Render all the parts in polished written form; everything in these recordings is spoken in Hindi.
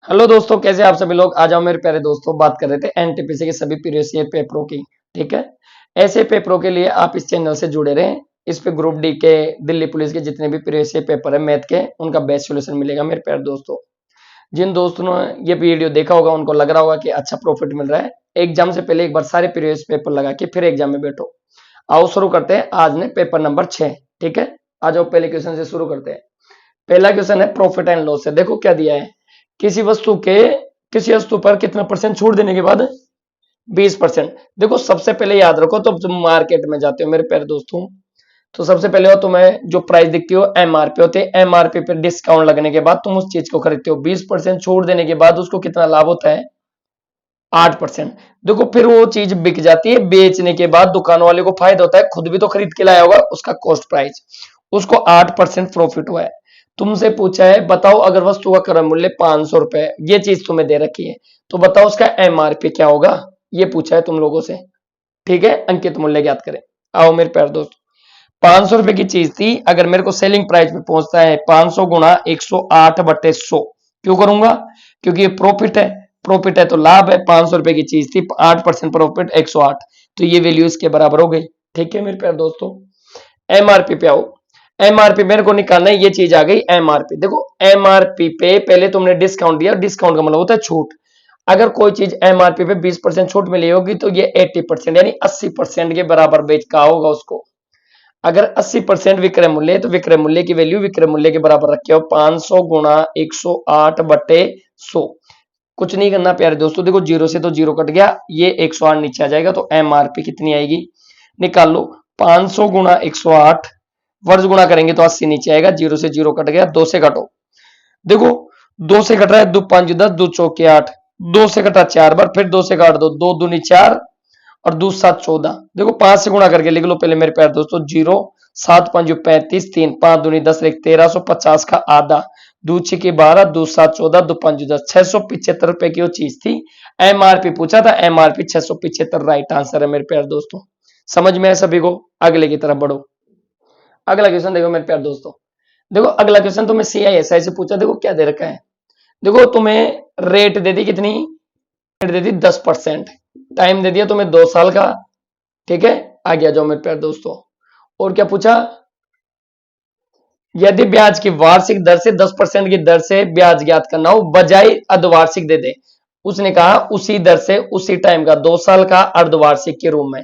हेलो दोस्तों, कैसे आप सभी लोग। आ जाओ मेरे प्यारे दोस्तों, बात कर रहे थे एनटीपीसी के सभी प्रीवियस ईयर पेपरों की। ठीक है, ऐसे पेपरों के लिए आप इस चैनल से जुड़े रहें। इस पे ग्रुप डी के, दिल्ली पुलिस के जितने भी प्रीवियस ईयर पेपर है मैथ के, उनका बेस्ट सोल्यूशन मिलेगा मेरे प्यारे दोस्तों। जिन दोस्तों ने ये वीडियो देखा होगा उनको लग रहा होगा कि अच्छा प्रॉफिट मिल रहा है। एग्जाम से पहले एक बार सारे प्रीवियस पेपर लगा के फिर एग्जाम में बैठो। आओ शुरू करते हैं आज ने पेपर नंबर 6। ठीक है, आ जाओ पहले क्वेश्चन से शुरू करते हैं। पहला क्वेश्चन है प्रॉफिट एंड लॉस से। देखो क्या दिया है, किसी वस्तु के किसी वस्तु पर कितना परसेंट छूट देने के बाद 20%। देखो सबसे पहले याद रखो, तो तुम मार्केट में जाते हो मेरे प्यारे दोस्तों, तो सबसे पहले हो तुम्हें जो प्राइस दिखती हो एमआरपी होती है। एमआरपी पे डिस्काउंट लगने के बाद तुम उस चीज को खरीदते हो। 20% छूट देने के बाद उसको कितना लाभ होता है, 8%। देखो फिर वो चीज बिक जाती है, बेचने के बाद दुकान वाले को फायदा होता है, खुद भी तो खरीद के लाया होगा, उसका कॉस्ट प्राइस, उसको 8% प्रॉफिट हुआ है। तुमसे पूछा है बताओ अगर वस्तु का क्रय मूल्य 500 रुपए, ये चीज तुम्हें दे रखी है, तो बताओ उसका एमआरपी क्या होगा, ये पूछा है तुम लोगों से। ठीक है, अंकित मूल्य ज्ञात करें। आओ मेरे प्यारे दोस्त, 500 रुपए की चीज थी, अगर मेरे को सेलिंग प्राइस पे पहुंचता है 500 गुणा 108/100, क्यों करूंगा, क्योंकि ये प्रॉफिट है। प्रॉफिट है तो लाभ है। 500 रुपए की चीज थी, 8% प्रॉफिट 108, तो ये वैल्यू इसके बराबर हो गई। ठीक है मेरे प्यारे दोस्तों, एमआरपी पे आओ। एमआरपी मेरे को निकालना है, ये चीज आ गई एमआरपी। देखो एमआरपी पे पहले तुमने डिस्काउंट दिया, डिस्काउंट का मतलब होता है छूट। अगर कोई चीज एमआरपी पे 20% छूट मिली होगी तो ये 80% यानी 80% के बराबर बेच का होगा उसको। अगर 80% विक्रय मूल्य है तो विक्रय मूल्य की वैल्यू विक्रय मूल्य के बराबर रखे हो, 500 गुणा 108/100। कुछ नहीं करना प्यारे दोस्तों, देखो जीरो से तो जीरो कट गया, ये 108 नीचे आ जाएगा, तो एमआरपी कितनी आएगी निकाल लो। 500 गुणा 108 वर्ष गुणा करेंगे तो 80 नीचे आएगा, जीरो से जीरो कट गया, दो से घटो। देखो दो से कट रहा है, दो 5 10, दो चौके 8, दो से कटा 4 बार, फिर दो से काट दो, दो दूनी 4 और दो 7 14। देखो 5 से गुणा करके लिख लो पहले मेरे प्यारे दोस्तों, जीरो 7 5 35, 3 5 दूनी 10, 1350 का आधा, दो 6 की 12, दो 7 14, दो 5 10, 675 रुपए की वो चीज थी। एमआरपी पूछा था, एमआरपी 675 राइट आंसर है मेरे प्यारे दोस्तों। समझ में है सभी को, अगले की तरफ बढ़ो। अगला क्वेश्चन देखो मेरे प्यारे दोस्तों, देखो अगला क्वेश्चन तुम्हें सीआईएसआई से पूछा। देखो क्या दे रखा है, देखो तुम्हें रेट दे दी कितनी, रेट दे दी 10%, टाइम दे दिया तुम्हें 2 साल का। ठीक है, आगे आ जाओ मेरे प्यारे दोस्तों। और क्या पूछा, यदि ब्याज की वार्षिक दर से 10% की दर से ब्याज ज्ञात करना हो, बजाय अर्धवार्षिक दे दे। उसने कहा उसी दर से उसी टाइम का 2 साल का अर्धवार्षिक के रूप में,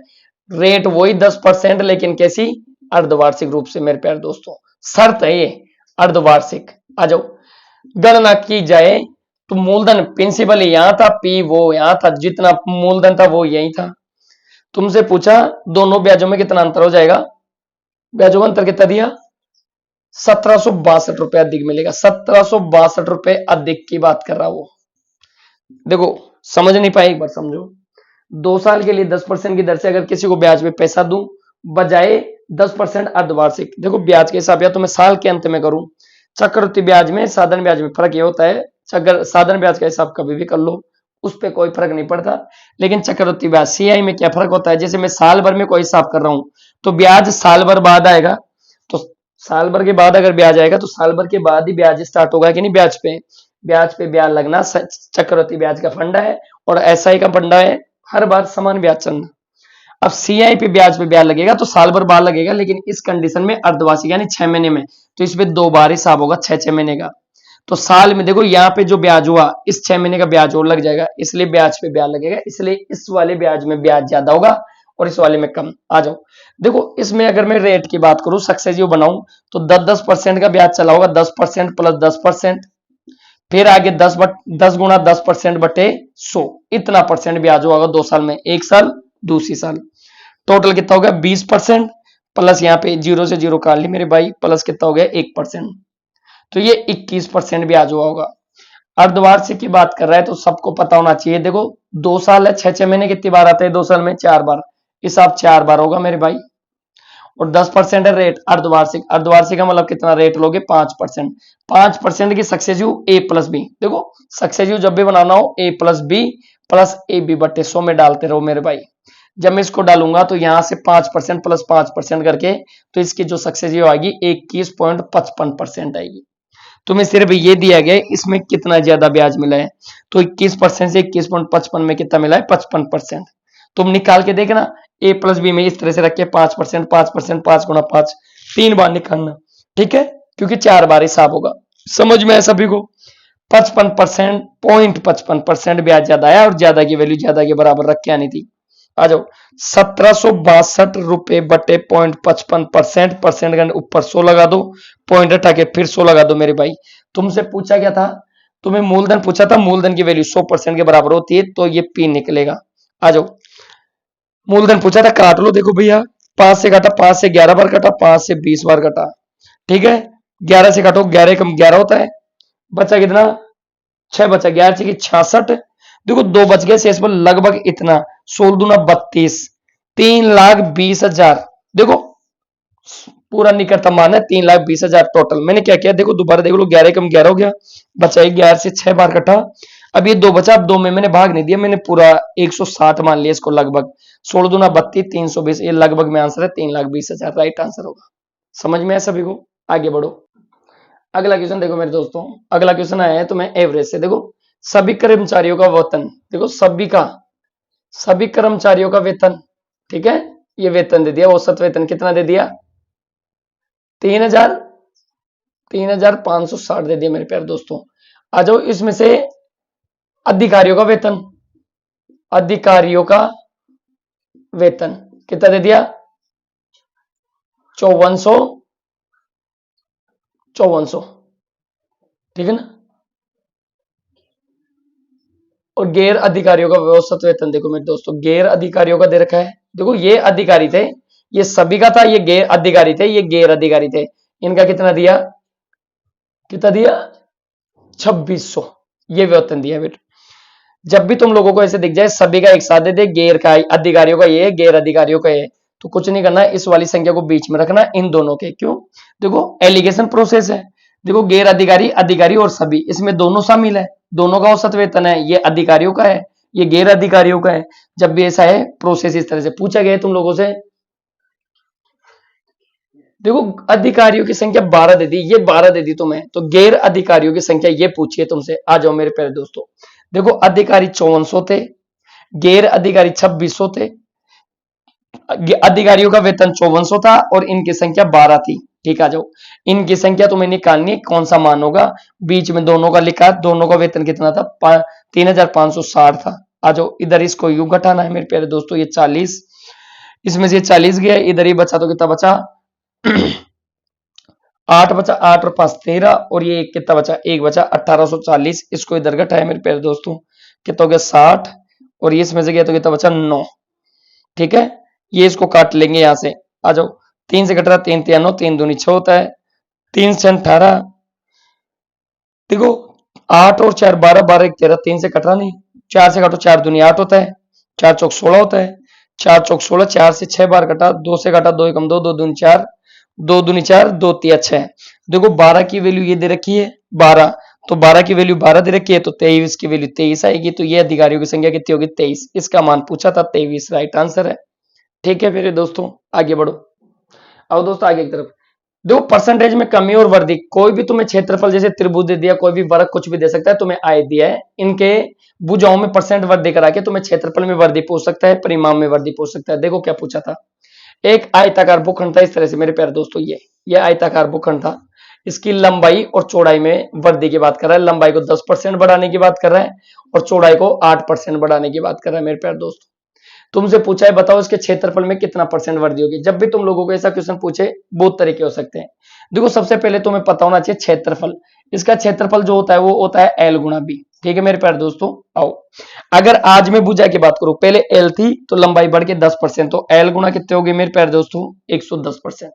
रेट वही 10% लेकिन कैसी, अर्धवार्षिक रूप से मेरे प्यारे दोस्तों। शर्त है ये अर्धवार्षिक। आ जाओ, गणना की जाए तो मूलधन प्रिंसिपल यहां था, पी वो यहां था, जितना मूलधन था वो यही था। तुमसे पूछा दोनों ब्याजों में कितना अंतर हो जाएगा, ब्याजों में अंतर कितना दिया, 1762 रुपए अधिक मिलेगा। 1762 रुपए अधिक की बात कर रहा वो। देखो समझ नहीं पाए, एक बार समझो। 2 साल के लिए 10% की दर से अगर किसी को ब्याज पे पैसा दूं, बजाय 10% अर्धवार्षिक। देखो ब्याज के हिसाब या तो मैं साल के अंत में करूं, चक्रवृद्धि ब्याज में साधारण ब्याज में फर्क ये होता है, अगर साधारण ब्याज का हिसाब कभी भी कर लो उस पर कोई फर्क नहीं पड़ता, लेकिन चक्रवृद्धि ब्याज सीआई में क्या फर्क होता है, जैसे मैं साल भर में कोई हिसाब कर रहा हूं तो ब्याज साल भर बाद आएगा, तो साल भर के बाद अगर ब्याज आएगा तो साल भर के बाद ही ब्याज स्टार्ट होगा कि नहीं, ब्याज पे ब्याज लगना चक्रवृद्धि ब्याज का फंडा है, और एसआई का फंडा है हर बार समान ब्याज चलना। अब सीआई पे ब्याज लगेगा तो साल भर बाद लगेगा, लेकिन इस कंडीशन में अर्धवार्षिक यानी 6 महीने में, तो इस पे 2 बार हिसाब होगा, 6 महीने का। तो साल में देखो यहाँ पे जो ब्याज हुआ, इस 6 महीने का ब्याज और लग जाएगा, इसलिए ब्याज पे ब्याज लगेगा, इसलिए इस वाले ब्याज में ब्याज ज्यादा होगा और इस वाले में कम। आ जाओ, देखो इसमें अगर मैं रेट की बात करूं, सक्सेसिव बनाऊं, तो 10% का ब्याज चला होगा, 10% प्लस 10%, फिर आगे 10 गुणा 10% बटे 100, इतना परसेंट ब्याज होगा 2 साल में, एक साल दूसरी साल। टोटल कितना हो गया 20%, प्लस यहाँ पे जीरो से जीरो काट ली मेरे भाई, प्लस कितना हो गया 1%, तो ये 21% ब्याज हुआ होगा। अर्धवार्षिक की बात कर रहा है तो सबको पता होना चाहिए। देखो 2 साल है, 6 महीने कितनी बार आते हैं 2 साल में, 4 बार, हिसाब 4 बार होगा मेरे भाई। और 10% है रेट अर्धवार्षिक, अर्धवार्षिक का मतलब कितना रेट लोगे 5%, 5% की सक्सेसिव ए प्लस बी। देखो सक्सेसिव जब भी बनाना हो A plus B plus A B बटे 100 में डालते रहो मेरे भाई। जब मैं इसको डालूंगा तो यहां से 5% प्लस 5% करके, तो इसकी जो सक्सेसिव आएगी 21.55% आएगी। तुम्हें सिर्फ ये दिया गया है इसमें कितना ज्यादा ब्याज मिला है। तो 21% से 21.55 में कितना मिला है 55%। तुम निकाल के देखना ए प्लस बी में इस तरह से रख के 5%, 5%, 5 गुणा 5, 3 बार निकालना, ठीक है, क्योंकि 4 बार हिसाब होगा। समझ में है सभी को? 55%, 0.55% ब्याज ज्यादा आया और ज्यादा की वैल्यू ज्यादा के बराबर रख के आनी थी। आ जाओ 1762 रुपए बटे 0.55%, परसेंट का ऊपर 100 लगा दो, पॉइंट हटा के फिर 100 लगा दो मेरे भाई। तुमसे पूछा क्या था? तुम्हें मूलधन पूछा था, मूलधन की वैल्यू 100% के बराबर होती है तो ये पी निकलेगा। आ जाओ मूलधन पूछा था, काट लो। देखो भैया 5 से काटा, 5 से 11 बार काटा, 5 से 20 बार काटा, ठीक है। 11 से काटो, 11 कम 11 होता है, बचा कितना 6 बचा, 11 से 66। देखो 2 बच गए शेष पर, लगभग इतना 16 दूना 32, 3,20,000। देखो पूरा निकटतम मान है 3,20,000 टोटल। मैंने क्या किया देखो दोबारा देख लो, 11 कम 11 हो गया, बचा 11 से 6 बार कटा। अब ये 2 बचा, अब 2 में मैंने भाग नहीं दिया, मैंने पूरा 160 मान लिया इसको, लगभग 16 दूना 32, 320, ये लगभग में आंसर है 3,20,000 राइट आंसर होगा। समझ में है सभी को? आगे बढ़ो। अगला क्वेश्चन देखो मेरे दोस्तों, अगला क्वेश्चन आया है तुम्हें एवरेज से। देखो सभी कर्मचारियों का वेतन, देखो सभी कर्मचारियों का वेतन, ठीक है, ये वेतन दे दिया, औसत वेतन कितना दे दिया 3,560 दे दिया मेरे प्यारे दोस्तों। आ जाओ इसमें से अधिकारियों का वेतन, अधिकारियों का वेतन कितना दे दिया 5400, ठीक है ना। और गैर अधिकारियों का औसत वेतन देखो मेरे दोस्तों, गैर अधिकारियों का दे रखा है। देखो ये अधिकारी थे, ये सभी का था, ये गैर अधिकारी थे, ये गैर अधिकारी थे, इनका कितना दिया 2600, ये वेतन दिया बेटा। जब भी तुम लोगों को ऐसे दिख जाए सभी का एक साथ दे दे, गैर का अधिकारियों का ये, गैर अधिकारियों का ये, तो कुछ नहीं करना, इस वाली संख्या को बीच में रखना इन दोनों के। क्यों? देखो एलिगेशन प्रोसेस है। देखो गैर अधिकारी, अधिकारी और सभी, इसमें दोनों शामिल है, दोनों का औसत वेतन है, ये अधिकारियों का है, ये गैर अधिकारियों का है। जब भी ऐसा है प्रोसेस इस तरह से पूछा गया तुम लोगों से। देखो अधिकारियों की संख्या 12 दे दी, ये 12 दे दी तुम्हें, तो गैर अधिकारियों की संख्या ये पूछी है तुमसे। आ जाओ मेरे प्यारे दोस्तों, देखो अधिकारी 5400 थे, गैर अधिकारी 2600 थे, अधिकारियों का वेतन 5400 था और इनकी संख्या 12 थी। ठीक, आ जाओ इनकी संख्या तुम्हें निकालनी है, कौन सा मान होगा, बीच में दोनों का लिखा, दोनों का वेतन कितना था 3,560 था। आ जाओ इधर इसको यूं घटाना है मेरे प्यारे दोस्तों, ये 40, इसमें से 40 गया, इधर ही बचा तो कितना बचा 8 बचा, 8 और 5 13, और ये कितना बचा 1 बचा 1840। इसको इधर घटाया मेरे प्यारे दोस्तों, कितना हो गया 60, और ये इसमें से गया तो कितना बचा 9। ठीक है, ये इसको काट लेंगे यहां से। आ जाओ 3 से कट रहा, 3 3 9, 3 दूनी 6 होता है, 3 से 18, देखो 8 और 4 12, 12 1 13, 3 से कट रहा नहीं, 4 से काटो 4 दूनी 8 होता है, 4 चौक 16 होता है, 4 चौक 16, 4 से 6 बार कटा, 2 से काटा 2 एकम 2, 2 दूनी 4, 2 दूनी 4, 2 तिया 6। देखो 12 की वैल्यू ये दे रखी है 12, तो 12 की वैल्यू 12 दे रखी है, तो 23 की वैल्यू 23 आएगी, तो ये अधिकारियों की संख्या कितनी होगी 23, इसका मान पूछा था 23 राइट आंसर है। ठीक है फिर दोस्तों आगे बढ़ो। अब दोस्तों आगे की तरफ देखो, परसेंटेज में कमी और वृद्धि, कोई भी तुम्हें क्षेत्रफल जैसे त्रिभुज दे दिया, कोई भी वर्ग कुछ भी दे सकता है, तुम्हें आय दिया है, इनके भुजाओं में परसेंट वृद्धि करा के तुम्हें क्षेत्रफल में वृद्धि पूछ सकता है, परिमाण में वृद्धि पूछ सकता है। देखो क्या पूछा था, एक आयताकार भूखंड था इस तरह से मेरे प्यारे दोस्तों, ये आयताकार भूखंड था, इसकी लंबाई और चौड़ाई में वृद्धि की बात कर रहा है, लंबाई को 10% बढ़ाने की बात कर रहा है और चौड़ाई को 8% बढ़ाने की बात कर रहा है मेरे प्यारे दोस्तों। तुमसे पूछा है बताओ इसके क्षेत्रफल में कितना परसेंट वृद्धि होगी। जब भी तुम लोगों को ऐसा क्वेश्चन पूछे बहुत तरीके हो सकते हैं। देखो सबसे पहले तुम्हें पता होना चाहिए क्षेत्रफल, इसका क्षेत्रफल जो होता है वो होता है L गुणा बी। ठीक है मेरे प्यारे दोस्तों, आओ अगर आज मैं भुजा की बात करूं, पहले L थी तो लंबाई बढ़ के 10%, तो L गुणा कितने हो गए मेरे प्यारे दोस्तों 110%।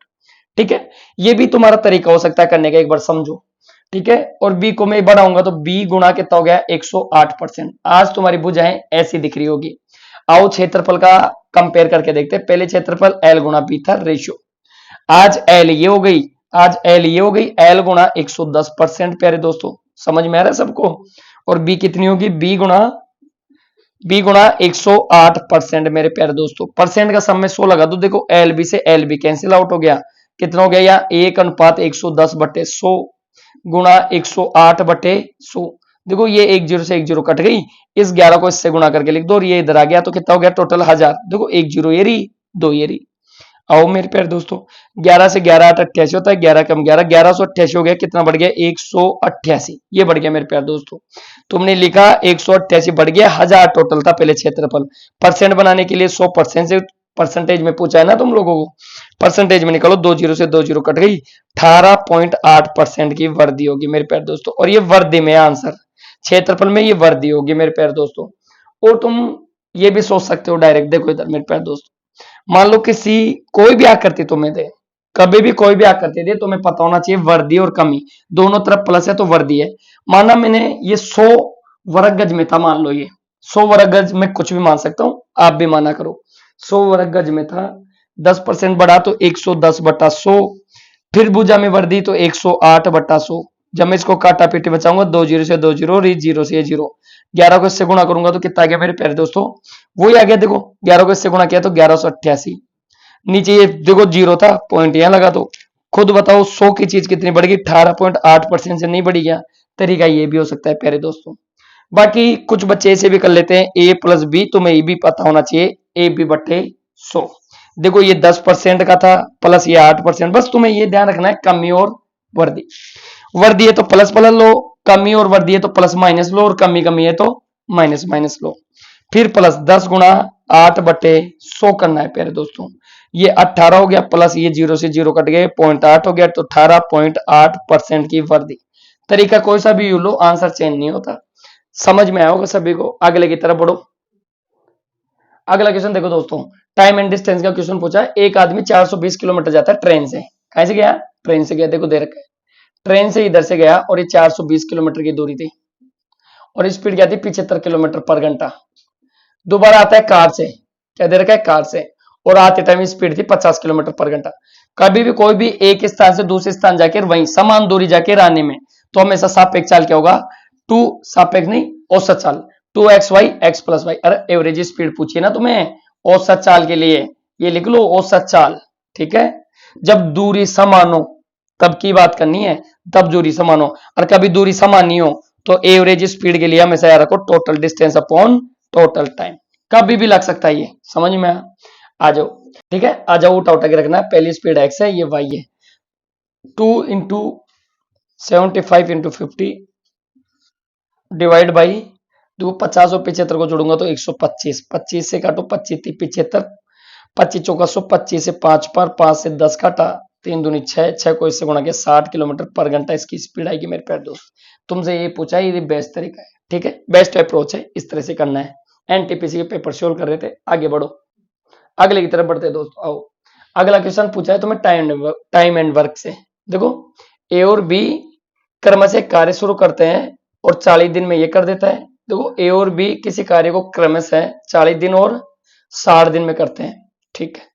ठीक है, ये भी तुम्हारा तरीका हो सकता है करने का, एक बार समझो। ठीक है, और बी को मैं बढ़ाऊंगा तो बी गुणा कितना हो गया 108%। आज तुम्हारी भुजाएं ऐसी दिख रही होगी। आओ क्षेत्रफल का कंपेयर करके देखते हैं, पहले क्षेत्रफल L गुणा बी था रेशियो, आज L ये हो गई, आज L ये हो गई, L गुणा 110% प्यारे दोस्तों, समझ में आ रहा है सबको। और B कितनी होगी, B गुणा 108% मेरे प्यारे दोस्तों, परसेंट का सम में 100 लगा दो, देखो LB से LB कैंसिल आउट हो गया, कितना हो गया या 1:110/100, गुणा 108 बटे 100। देखो ये 10 से 10 कट गई, इस 11 को इससे गुणा करके लिख दो और ये इधर आ गया तो कितना हो गया टोटल 1000। देखो 10 ये रही, 2 ये रही। आओ मेरे प्यारे दोस्तों, 11 से 11 8 88 होता है, 11 कम 11 1188 हो गया, कितना बढ़ गया 188, ये बढ़ गया मेरे प्यारे दोस्तों। तुमने लिखा 188 बढ़ गया, 1000 टोटल था पहले क्षेत्रफल। परसेंट बनाने के लिए 100% से परसेंटेज में पूछा है ना तुम लोगों को, परसेंटेज में निकालो, 20 से 20 कट गई, 18.8% की वर्दी होगी मेरे प्यारे दोस्तों। और ये वर्दी में आंसर, क्षेत्रफल में ये वर्दी होगी मेरे प्यारे दोस्तों। और तुम ये भी सोच सकते हो डायरेक्ट, देखो इधर मेरे प्यारे दोस्तों, मान लो किसी कोई भी आकृति तुम्हें दे, कभी भी कोई भी आकृति दे, तुम्हें पता होना चाहिए वर्दी और कमी दोनों तरफ प्लस है तो वर्दी है। माना मैंने ये 100 वर्ग गज में था, मान लो ये 100 वर्ग गज में कुछ भी मान सकता हूं, आप भी माना करो। 100 वर्ग गज में था, 10% बढ़ा तो 110 बटा 100, फिर भुजा में वर्दी तो 108 बटा 100। जब मैं इसको काटा पीटी बचाऊंगा, 20 से 20 और 0 से 0, 11 को इससे गुणा करूंगा तो कितना आ गया मेरे प्यारे दोस्तों, वही आ गया। देखो 11 को इससे गुणा किया तो 1188, नीचे ये देखो 0 था, पॉइंट यहां लगा, तो खुद बताओ 100 की चीज कितनी बढ़ गई, 18.8% से नहीं बढ़ी क्या। तरीका ये भी हो सकता है प्यारे दोस्तों। बाकी कुछ बच्चे ऐसे भी कर लेते हैं, a प्लस बी, तुम्हें ये भी पता होना चाहिए ए बी बटे 100। देखो ये 10% का था, प्लस ये 8%, बस तुम्हें ये ध्यान रखना है कमी और वर्दी। वर्दी है तो प्लस प्लस लो, कमी और वर्दी है तो प्लस माइनस लो, और कमी कमी है तो माइनस माइनस लो। फिर प्लस 10 गुणा 8 बटे 100 करना है प्यारे दोस्तों। ये 18 हो गया, प्लस ये 0 से 0 कट गए, 0.8 हो गया, तो 18.8% की वर्दी। तरीका कोई सा भी लो, आंसर चेंज नहीं होता। समझ में आया होगा सभी को। अगले की तरफ बढ़ो। अगला क्वेश्चन देखो दोस्तों, टाइम एंड डिस्टेंस का क्वेश्चन पूछा है। एक आदमी 420 किलोमीटर जाता है ट्रेन से, कैसे गया, ट्रेन से गया, देखो दे रखा है, ट्रेन से इधर से गया और ये 420 किलोमीटर की दूरी थी और स्पीड क्या थी 75 किलोमीटर पर घंटा। दोबारा आता है कार से, क्या दे रखा है, कार से, और आते टाइम स्पीड थी 50 किलोमीटर पर घंटा। कभी भी कोई भी एक स्थान से दूसरे स्थान जाकर वहीं समान दूरी जाकर आने में तो हमेशा सापेक्ष चाल क्या होगा, टू, सापेक्ष नहीं औसत चाल, 2xy x प्लस वाई। अरे एवरेज स्पीड पूछिए ना तुम्हें औसत चाल के लिए, ये लिख लो औसत चाल, ठीक है। जब दूरी समान हो तब की बात करनी है, तब दूरी समान हो, और कभी दूरी समान नहीं हो तो एवरेज स्पीड के लिए हमेशा याद रखो total distance upon total time. कभी भी लग सकता है ये, समझ में आ जाओ, ठीक है। आ जाओ, उठा उठा के रखना है, पहली स्पीड x है, ये y है, 2 इंटू 75 इंटू 50 डिवाइड बाई, देखो 50 और 75 को जोड़ूंगा तो 125, 25 से काटो 25 75, 25 चौका 100, 25 से 5 पर, 5 से 10 काटा, 3 दूनी 6, 6 को इससे गुणा किया, 60 किलोमीटर पर घंटा इसकी स्पीड आएगी मेरे प्यारे दोस्त। तुमसे ये पूछा है, ये बेस्ट तरीका है, ठीक है, बेस्ट अप्रोच है, इस तरह से करना है। एनटीपीसी के पेपर सोल्व कर रहे थे, आगे बढ़ो, अगले की तरफ बढ़ते हैं दोस्तों। आओ, अगला क्वेश्चन पूछा है तुम्हें टाइम एंड वर्क से। देखो ए और बी क्रम से कार्य शुरू करते हैं और 40 दिन में ये कर देता है। देखो ए और बी किसी कार्य को क्रमशः 40 दिन और 60 दिन में करते हैं, ठीक है।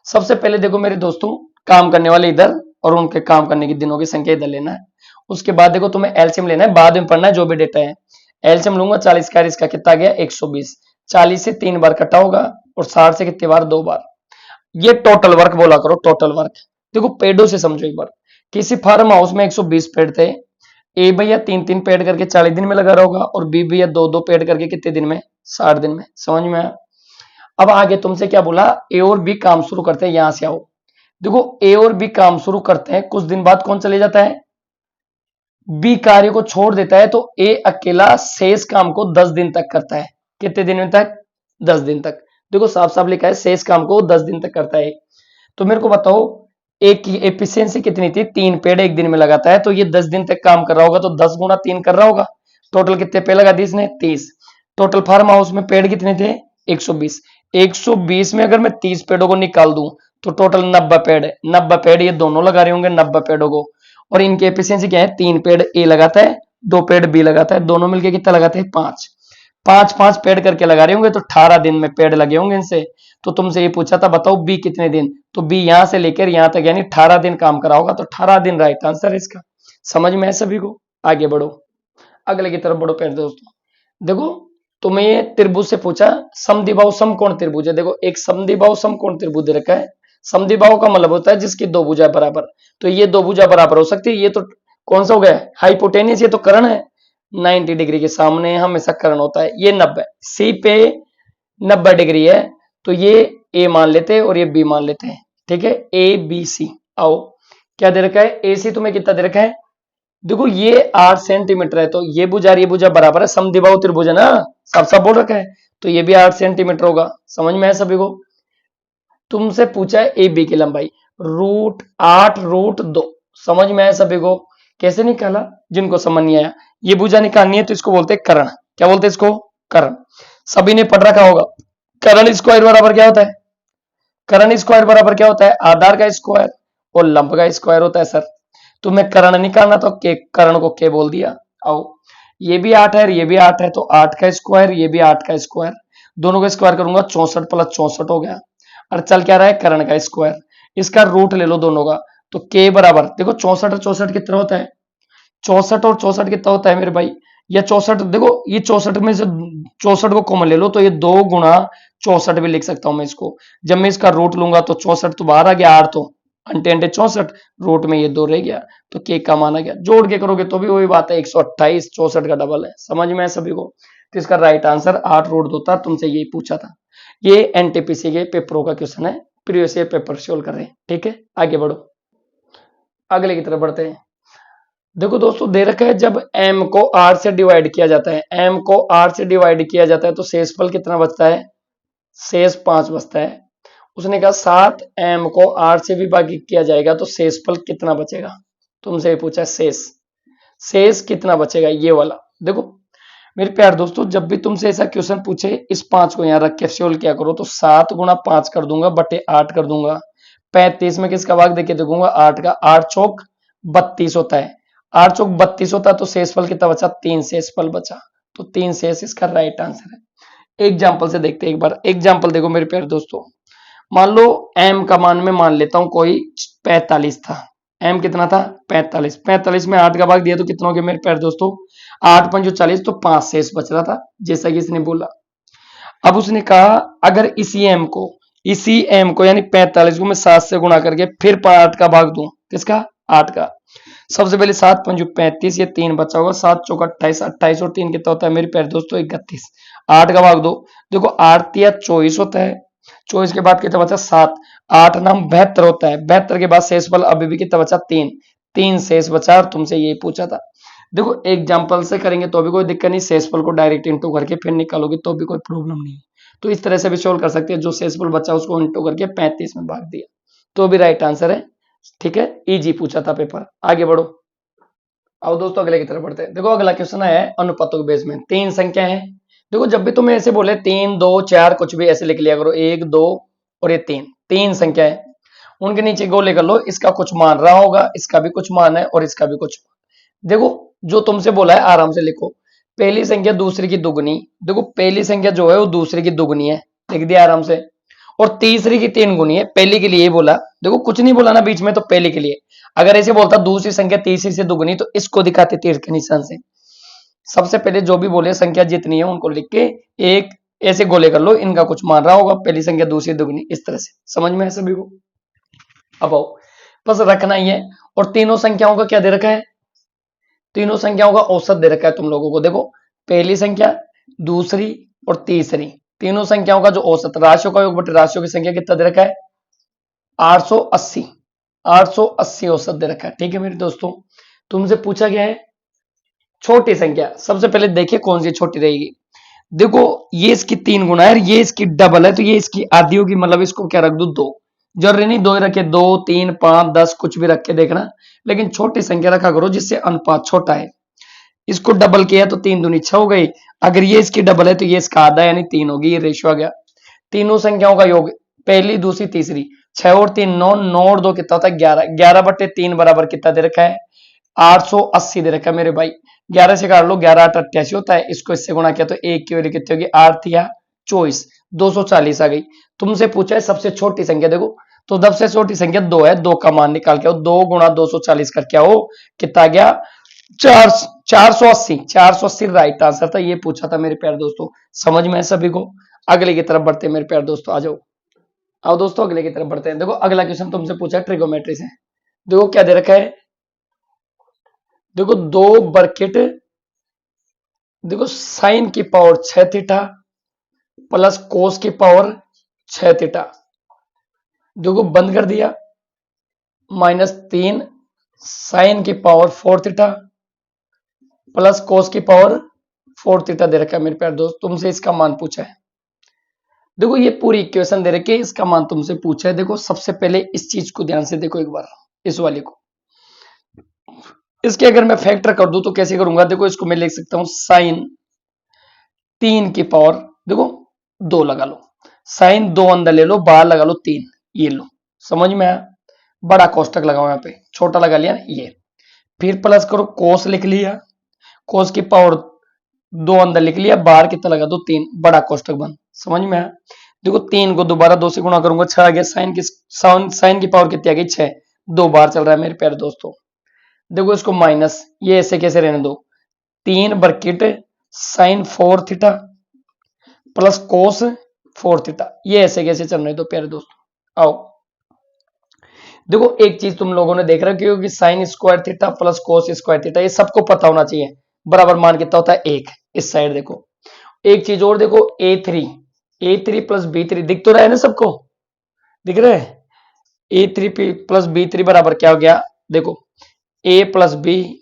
सबसे पहले देखो मेरे दोस्तों, काम करने वाले इधर और उनके काम करने के दिनों की संख्या इधर लेना है। उसके बाद देखो तुम्हें एलसीएम लेना है, बाद में पढ़ना है जो भी डेटा है। एलसीएम लूंगा 40 का, इसका कितना गया 120, 40 से 3 बार कटा होगा और 60 से कितनी बार 2 बार। ये टोटल वर्क बोला करो, टोटल वर्क। देखो पेड़ों से समझो एक बार, किसी फार्म हाउस में 120 पेड़ थे, ए भैया 3-3 पेड़ करके 40 दिन में लगा रहा होगा और बी भैया 2-2 पेड़ करके कितने दिन में, 60 दिन में। समझ में आया। अब आगे तुमसे क्या बोला, ए और बी काम शुरू करते हैं, यहां से आओ। देखो ए और बी काम शुरू करते हैं, कुछ दिन बाद कौन चले जाता है, बी कार्य को छोड़ देता है, तो ए अकेला शेष काम को 10 दिन तक करता है। कितने दिन तक, 10 दिन तक। देखो साफ साफ लिखा है शेष काम को 10 दिन तक करता है। तो मेरे को बताओ एक की एफिशिएंसी कितनी थी, 3 पेड़ एक दिन में लगाता है, तो ये 10 दिन तक काम कर रहा होगा तो 10 गुणा 3 कर रहा होगा। टोटल कितने पेड़ लगा दी इसने, 30। टोटल फार्म हाउस में पेड़ कितने थे, 120। 120 में अगर मैं 30 पेड़ों को निकाल दूं तो टोटल 90 पेड़ है। 90 पेड़ ये दोनों लगा रहे होंगे 90 पेड़ों को, और इनकी एफिशिएंसी क्या है, 3 पेड़ ए लगाता है, 2 पेड़ बी लगाता है, दोनों मिलकर कितना लगाते हैं, 5। 5-5 पेड़ करके लगा रहे होंगे तो 18 दिन में पेड़ लगे होंगे इनसे। तो तुमसे ये पूछा था बताओ बी कितने दिन, तो बी यहां से लेकर यहां तक यानी 18 दिन काम करा होगा, तो 18 दिन राइट आंसर है इसका। समझ में है सभी को, आगे बढ़ो, अगले की तरफ बढ़ो प्यारे दोस्तों। देखो तुम्हें ये त्रिभुज से पूछा, समद्विबाहु समकोण त्रिभुज है। देखो एक समद्विबाहु समकोण त्रिभुज दे रखा है। समद्विबाहु का मतलब होता है जिसकी 2 भुजा बराबर, तो ये 2 भुजा बराबर हो सकती है, ये तो कौन सा हो गया, हाइपोटेनियस, ये तो कर्ण है। 90 डिग्री के सामने हमेशा कर्ण होता है। ये 90 सी पे 90 डिग्री है, तो ये ए मान लेते हैं और ये बी मान लेते हैं। ठीक है, ए बी सी। आओ, क्या दे रखा है, ए सी तुम्हें कितना दे रखा है, देखो ये 8 सेंटीमीटर है, तो ये भुजा और ये भुजा बराबर है, समद्विबाहु त्रिभुज है ना, साफ साफ बोल रखा है, तो ये भी 8 सेंटीमीटर होगा। समझ में है सभी को। तुमसे पूछा है ए बी की लंबाई, √8 √2, समझ में है सभी को। कैसे निकाला, जिनको समझ नहीं आया, ये भुजा निकालनी है तो इसको बोलते हैं कर्ण। क्या बोलते हैं इसको, कर्ण। सभी ने पढ़ रखा होगा, कर्ण स्क्वायर बराबर क्या होता है, कर्ण स्क्वायर बराबर क्या होता है, आधार का स्क्वायर और लंब का स्क्वायर होता है सर। तुम्हें कर्ण निकालना तो के, कर्ण को के बोल दिया। आओ, ये भी 8 है और ये भी 8 है, तो 8 का स्क्वायर, ये भी 8 का स्क्वायर, दोनों का स्क्वायर करूंगा 64 + 64 हो गया। और चल क्या रहा है, कर्ण का स्क्वायर, इसका रूट ले लो दोनों का, तो के बराबर, देखो 64 और 64 कितना होता है, 64 और 64 कितना होता है मेरे भाई, या 64, देखो ये 64 में से 64 को कॉमन ले लो, तो ये 2 गुणा 64 भी लिख सकता हूं मैं इसको। जब मैं इसका रूट लूंगा तो 64 तो बाहर आ गया, 8 तो अंटे अंटे 64, रूट में ये 2 रह गया, तो के का मान आ गया। जोड़ के करोगे तो भी वही बात है, 128, 64 का डबल है। समझ में है सभी को। तो इसका राइट आंसर 8 √2 था। तुमसे यही पूछा था, ये एनटीपीसी के पेपरों का क्वेश्चन है, प्रीवियस ईयर पेपर सोल्व कर रहे हैं। ठीक है, आगे बढ़ो, अगले की तरफ बढ़ते हैं। देखो दोस्तों, दे रखा है जब m को r से डिवाइड किया जाता है, m को r से डिवाइड किया जाता है तो शेषफल कितना बचता है, शेष 5 बचता है। उसने कहा 7m को r से विभाजित किया जाएगा तो शेषफल कितना बचेगा। तुमसे पूछा शेष, शेष कितना बचेगा, ये वाला। देखो मेरे प्यार दोस्तों, जब भी तुमसे ऐसा क्वेश्चन पूछे, इस 5 को यहाँ रख के सोल्व किया करो, तो 7 × 5 कर दूंगा बटे 8 कर दूंगा, 35 में किसका भाग देके देखूंगा, 8 का, 8 चौक 32 होता है, 8 चौक 32 होता है, तो शेषफल कितना बचा, 3 शेषफल बचा, तो 3 शेष इसका राइट आंसर है। एग्जाम्पल से देखते हैं एक बार, एग्जाम्पल देखो मेरे प्यारे दोस्तों। मान लो m का मान मैं मान लेता हूं कोई 45 था, m कितना था 45, 45 में 8 का भाग दिया तो कितना हो गया मेरे प्यारे दोस्तों, 8 × 5 = 40, तो 5 शेष बच रहा था, जैसा कि इसने बोला। अब उसने कहा अगर इसी m को यानी 45 को मैं 7 से गुणा करके फिर 8 का भाग दूं, किसका, 8 का। सबसे पहले 7 × 5 = 35, ये 3 बचा होगा, 7 चौक 28, 28 और 3 कितना होता है मेरे प्यारे दोस्तों, 31, 8 का भाग दो, देखो 8 × 3 = 24 होता है, 24 के बाद कितना बचा, 7, 8 नाम 72 होता है, 72 के बाद शेषफल अभी भी कितना बचा, 3, 3 शेष बचा, और तुमसे ये पूछा था। देखो एग्जाम्पल से करेंगे तो भी कोई दिक्कत नहीं, शेषफल को डायरेक्ट इंटू करके फिर निकालोगे तो भी कोई प्रॉब्लम नहीं है, तो इस तरह से भी सोल्व कर सकते हैं। जो शेषफल बचा उसको इंटू करके 35 में भाग दिया, तो भी राइट आंसर है। ठीक है, इजी पूछा था पेपर। आगे बढ़ो, आओ दोस्तों अगले की तरफ बढ़ते हैं। देखो अगला क्वेश्चन है अनुपातों के बेस में, 3 संख्या है। देखो जब भी तुम्हें ऐसे बोले 3 2 4 कुछ भी ऐसे लिख लिया करो, 1 2 और ये 3 संख्या है, उनके नीचे गोले कर लो, इसका कुछ मान रहा होगा, इसका भी कुछ मान है और इसका भी कुछ। देखो जो तुमसे बोला है आराम से लिखो, पहली संख्या दूसरी की दुगनी, देखो पहली संख्या जो है वो दूसरी की दुगनी है, लिख दिया आराम से, और तीसरी की 3 गुनी है, पहली के लिए बोला, देखो कुछ नहीं बोला ना बीच में, तो पहली के लिए। अगर ऐसे बोलता दूसरी संख्या तीसरी से दुगनी, तो इसको दिखाते तीर के निशान से। सबसे पहले जो भी बोले संख्या जितनी है उनको लिख के एक ऐसे गोले कर लो, इनका कुछ मान रहा होगा, पहली संख्या दूसरी दुगनी, इस तरह से। समझ में है सभी को। अब आओ, बस रखना ही है। और तीनों संख्याओं का क्या दे रखा है, तीनों संख्याओं का औसत दे रखा है तुम लोगों को। देखो पहली संख्या, दूसरी और तीसरी, तीनों संख्याओं का जो औसत, राशियों का योग बटे राशियों की संख्या कितना दे रखा है, 880, 880 औसत दे रखा है। ठीक है मेरे दोस्तों, तुमसे पूछा गया है छोटी संख्या, सबसे पहले देखिए कौन सी छोटी रहेगी। देखो ये इसकी 3 गुना है, ये इसकी डबल है, तो ये इसकी आधी होगी, मतलब इसको क्या रख दू, 2, जरूरी नहीं 2 ही रखे, 2 3 5 10 कुछ भी रख के देखना, लेकिन छोटी संख्या रखा करो जिससे अनुपात छोटा है। इसको डबल किया तो 3 दूनी 6 हो गई, अगर ये इसकी डबल है तो ये इसका आधा यानी 3 होगी, ये रेशियो आ गया। तीनों संख्याओं का योग, पहली दूसरी तीसरी, 6 और 3 9, 9 और 2 कितना होता है 11, 11 बटे 3 बराबर कितना दे रखा है, 880 दे रखा है मेरे भाई। 11 से काट लो, 11 8 88 होता है, इसको इससे गुणा किया तो 1 की वैल्यू कितनी होगी, 8 या 24, 240 आ गई। तुमसे पूछा है सबसे छोटी संख्या, देखो तो सबसे छोटी संख्या 2 है, 2 का मान निकाल के आओ, 2 × 240 करके आओ, कितना आ गया, 480, 480 राइट आंसर था, ये पूछा था मेरे प्यारे दोस्तों। समझ में है सभी को। अगले की तरफ बढ़ते हैं मेरे प्यारे दोस्तों, आ जाओ, आओ दोस्तों अगले की तरफ बढ़ते हैं। देखो अगला क्वेश्चन तुमसे पूछा है ट्रिगोमेट्री से। देखो क्या दे रखा है, देखो दो ब्रैकेट, देखो साइन की पावर 6 थीटा प्लस कोस की पावर 6 थीटा, देखो बंद कर दिया, -3 साइन की पावर 4 थीटा प्लस कोस की पावर 4 थीटा दे रखा है मेरे प्यारे दोस्त। तुमसे इसका मान पूछा है। देखो ये पूरी इक्वेशन दे रखी है, इसका मान तुमसे पूछा है। देखो सबसे पहले इस चीज को ध्यान से देखो एक बार, इस वाले को। इसके अगर मैं फैक्टर कर दूं तो कैसे करूंगा? देखो इसको मैं लिख सकता हूं साइन 3 की पावर, देखो 2 लगा लो, साइन 2 अंदर ले लो, बाहर लगा लो 3, ये लो, समझ में आया? बड़ा कोष्टक लगाओ, यहाँ पे छोटा लगा लिया ना, ये। फिर प्लस करो, कोस लिख लिया, कोस की पावर 2 अंदर लिख लिया, बाहर कितना लगा दो 3, बड़ा कोष्टक बंद, समझ में आया? देखो 3 को दोबारा 2 से गुणा करूंगा, 6 आ गया, साइन की पावर कितनी आ गई? 6, 2 बार चल रहा है मेरे प्यारे दोस्तों। देखो इसको माइनस, ये ऐसे कैसे रहने दो, 3 bracket sine 4 theta plus cos 4 theta, ये ऐसे कैसे चल रहे दो प्यारे दोस्तों। आओ देखो एक चीज तुम लोगों ने देख रखी होगी, sine square theta plus cos square theta, ये सबको पता होना चाहिए। बराबर मान कितना होता है? 1। इस साइड देखो, एक चीज और देखो, ए थ्री प्लस बी3 दिख तो रहा है ना सबको? दिख रहा है? ए3 प्लस बी3 बराबर क्या हो गया? देखो A plus B,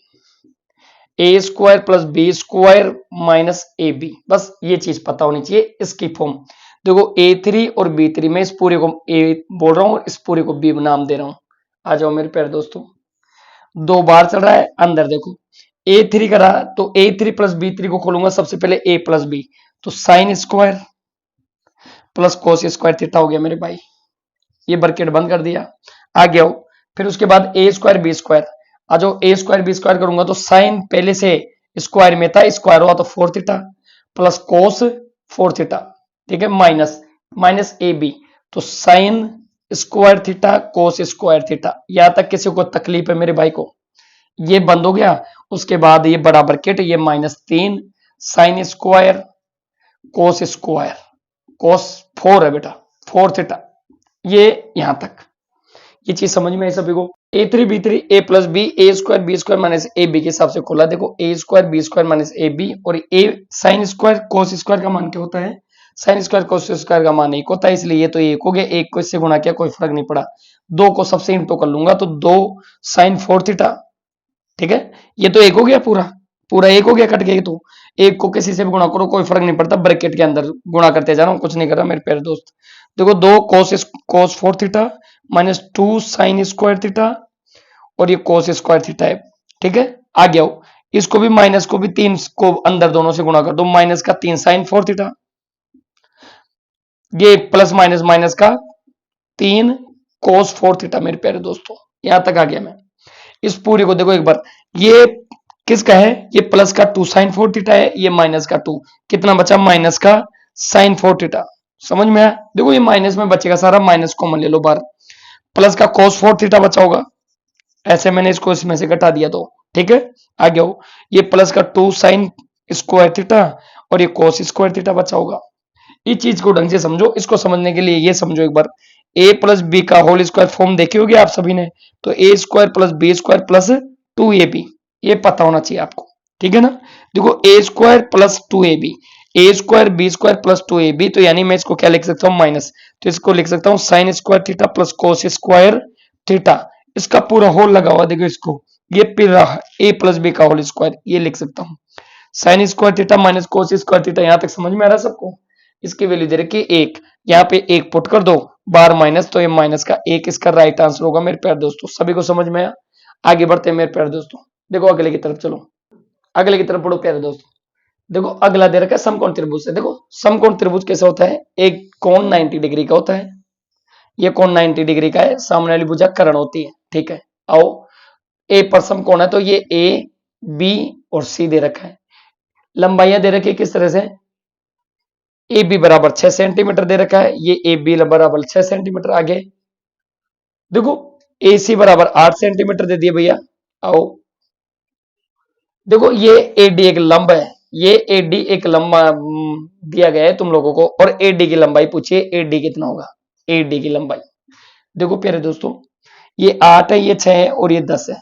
A square plus B square minus A B, बस ये चीज पता होनी चाहिए इसकी फॉर्म। देखो ए3 और बी3 में इस पूरे को ए बोल रहा हूं, इस पूरे को बी नाम दे रहा हूं। आ जाओ मेरे प्यारे दोस्तों, 2 बार चल रहा है अंदर, देखो ए3 करा तो ए3 प्लस बी3 को खोलूंगा सबसे पहले, ए प्लस बी, तो sine square plus cos square theta हो गया मेरे भाई, ये ब्रैकेट बंद कर दिया। आ गया हो, फिर उसके बाद ए स्क्वायर बी स्क्वायर, आ जाओ ए स्क्वायर बी स्क्वायर करूंगा तो साइन पहले से स्क्वायर में था, स्क्वायर हुआ तो 4 थीटा प्लस कोस 4 थीटा, ठीक है, माइनस माइनस ए बी, तो sine square theta cos square theta. यहां तक किसी को तकलीफ है मेरे भाई को? ये बंद हो गया। उसके बाद ये बड़ा ब्रैकेट, ये -3 साइन स्क्वायर कोस स्क्वायर, कोस 4 है बेटा, 4 थीटा, ये यहां तक। ये चीज समझ में है सभी को? a3 b3 a plus B, A square B square minus A B के हिसाब से खोला। देखो A square B square minus A B, और A sine square cos square का मान क्या होता है? साइन स्क्वायर कोस स्क्वायर का मान 1 होता है, इसलिए ये तो 1 हो गया, 1 को इससे गुणा किया कोई फर्क नहीं पड़ा। 2 को सबसे इंटू कर लूंगा तो 2 साइन 4 थीटा, ठीक है, ये तो 1 हो गया, पूरा पूरा 1 हो गया, कट गया। तो 1 को किसी से भी गुणा करो कोई फर्क नहीं पड़ता, ब्रैकेट के अंदर गुणा करते जा रहा हूं, कुछ नहीं कर रहा मेरे प्यारे दोस्त। देखो 2 कोस 4 theta minus 2 sine square theta, और ये कोस स्क्वायर थीटा है, ठीक है। आ गया हो, इसको भी माइनस को भी 3 को अंदर दोनों से गुणा कर दो, माइनस का 3 साइन 4 थीटा, ये प्लस माइनस माइनस का 3 कोस 4 थीटा मेरे प्यारे दोस्तों। यहां तक आ गया मैं। इस पूरे को देखो एक बार, ये किसका है? ये प्लस का 2 साइन 4 थीटा है, ये माइनस का 2, कितना बचा? माइनस का साइन 4 थीटा, समझ में आया? देखो ये माइनस में बचेगा सारा, माइनस कॉमन ले लो बाहर, प्लस का cos 4 थीटा बचा होगा, ऐसे मैंने इसको इसमें से घटा दिया तो, ठीक है। आगे हो, ये प्लस का 2 साइन स्क्वायर थीटा, और ये cos स्क्वायर थीटा बचा होगा। इस चीज को ढंग से समझो, इसको समझने के लिए ये समझो एक बार, a प्लस बी का होल स्क्वायर फॉर्म देखी होगी आप सभी ने, तो A square plus B square plus 2ab, ये पता होना चाहिए आपको, ठीक है ना। देखो A square plus 2ab, A square B square plus 2ab, तो यानी मैं इसको क्या लिख सकता हूँ? माइनस, तो इसको लिख सकता हूँ sine square theta plus cos square theta, इसका पूरा होल लगा हुआ, देखो इसको, ये पूरा ए प्लस बी का होल स्क्वायर, ये लिख सकता हूँ, sine square theta minus cos square theta. यहां तक समझ में आ रहा है सबको? इसकी वैल्यू दे रखी 1, यहाँ पे 1 पुट कर दो, बार माइनस, तो ये माइनस का 1 इसका राइट आंसर होगा मेरे प्यारे दोस्तों। सभी को समझ में आया? आगे बढ़ते हैं मेरे प्यारे दोस्तों, देखो अगले की तरफ चलो, अगले की तरफ पढ़ो प्यारे दोस्तों। देखो अगला दे रखा है समकोण त्रिभुज से। देखो समकोण त्रिभुज कैसे होता है? एक कोण 90 डिग्री का होता है, ये कोण 90 डिग्री का है, सामने वाली भुजा कर्ण होती है, ठीक है। आओ, ए पर समकोण है, तो ये ए बी और सी दे रखा है, लंबाइयां दे रखी है किस तरह से? ए बी बराबर 6 सेंटीमीटर दे रखा है, ये ए बी बराबर 6 सेंटीमीटर। आगे देखो ए सी बराबर 8 सेंटीमीटर दे दिए भैया। आओ देखो ये एडी एक लंब है, ये एडी एक लंबा दिया गया है तुम लोगों को, और एडी की लंबाई पूछिए, एडी कितना होगा? एडी की लंबाई देखो प्यारे दोस्तों, ये 8 है, ये 6 है, और ये 10 है,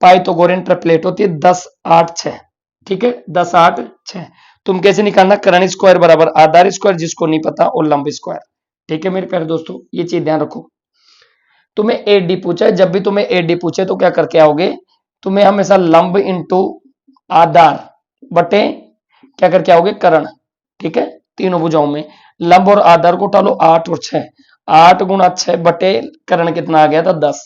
पाइथागोरियन ट्रिपलेट होती है 10 8 6। ठीक है, 10 8 6। तुम कैसे निकालना, कर्ण स्क्वायर बराबर आधार स्क्वायर, जिसको नहीं पता, और लंब स्क्वायर। ठीक है मेरे प्यारे दोस्तों, ये चीज ध्यान रखो। तुम्हें एडी पूछा है, जब भी तुम्हें एडी पूछे तो क्या करके आओगे, तुम्हें हमेशा लंब इंटू आधार बटे क्या करके आओगे, कर्ण। ठीक है, तीनों भुजाओं में लंब और आधार को उठा लो, 8 और 6, 8 गुणा 6 बटे कर्ण कितना आ गया था 10।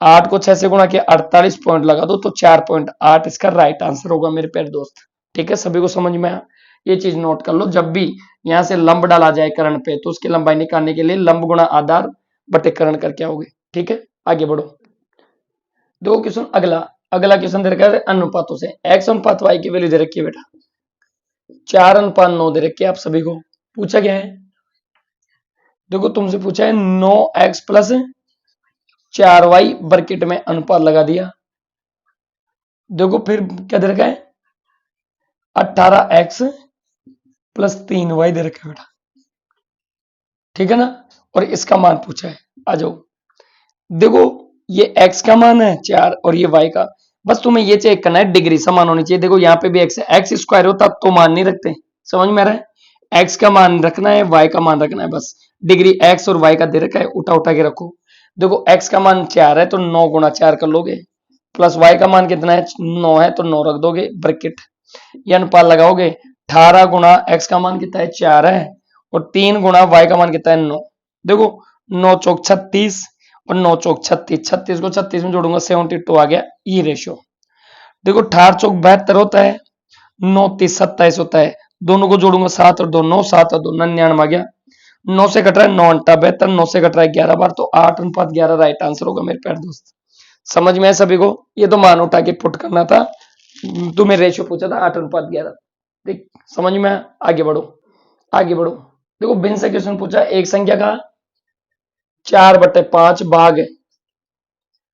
8 को 6 से गुणा किया, 48 पॉइंट लगा दो तो 4.8 इसका राइट आंसर होगा मेरे प्यारे दोस्त। ठीक है, सभी को समझ में आया, ये चीज नोट कर लो। जब भी यहां से लंब डाला जाए कर्ण पे तो उसकी लंबाई निकालने के लिए लंब गुणा आधार बटे कर्ण करके आओगे। ठीक है, आगे बढ़ो। दो क्वेश्चन अगला, अगला क्वेश्चन दे रखा है अनुपातों से। एक्स अनुपात वाई की वैल्यू दे रखी है बेटा 4:9 दे रखी है। आप सभी को पूछा गया है, देखो तुमसे पूछा है 9x प्लस 4y ब्रैकेट में अनुपात लगा दिया। देखो फिर क्या दे रखा है 18x प्लस 3y दे रखा है बेटा। ठीक है ना, और इसका मान पूछा है। आ जाओ, देखो ये x का मान है 4 और ये y का, बस तुम्हें ये चेक करना है डिग्री समान होनी चाहिए। देखो यहाँ पे भी x है, एक्स स्क्वायर होता तो मान नहीं रखते, समझ में आ रहा है। x का मान रखना है, y का मान रखना है, बस डिग्री x और y का दे रखा है, उठा उठा के रखो। देखो x का मान 4 है तो 9 गुणा 4 कर लोगे, प्लस y का मान कितना है 9 है तो 9 रख दोगे ब्रैकेट, ये अनुपात लगाओगे। 18 गुणा x का मान कितना है 4 है, और 3 गुणा y का मान कितना है 9। देखो 9 चौक 36 और 9 चौक 36, 36 को 36 में जोड़ूंगा 72 आ गया, ये रेशियो। देखो 18 चौक 72 होता है, 9 30 27 होता है, दोनों को जोड़ूंगा 7 और 2 9, 7 और 2 99 आ गया। 9 से कट रहा है 9 अंटा 72, 9 से कट रहा है 11 बार, तो 8:11 राइट आंसर होगा मेरे प्यारे दोस्त। समझ में है सभी को, ये तो मान उठा के पुट करना था, तुम्हें रेशियो पूछा था 8:11। देख समझ में है, आगे बढ़ो, आगे बढ़ो। देखो भिन्न से क्वेश्चन पूछा, एक संख्या का 4/5 भाग है।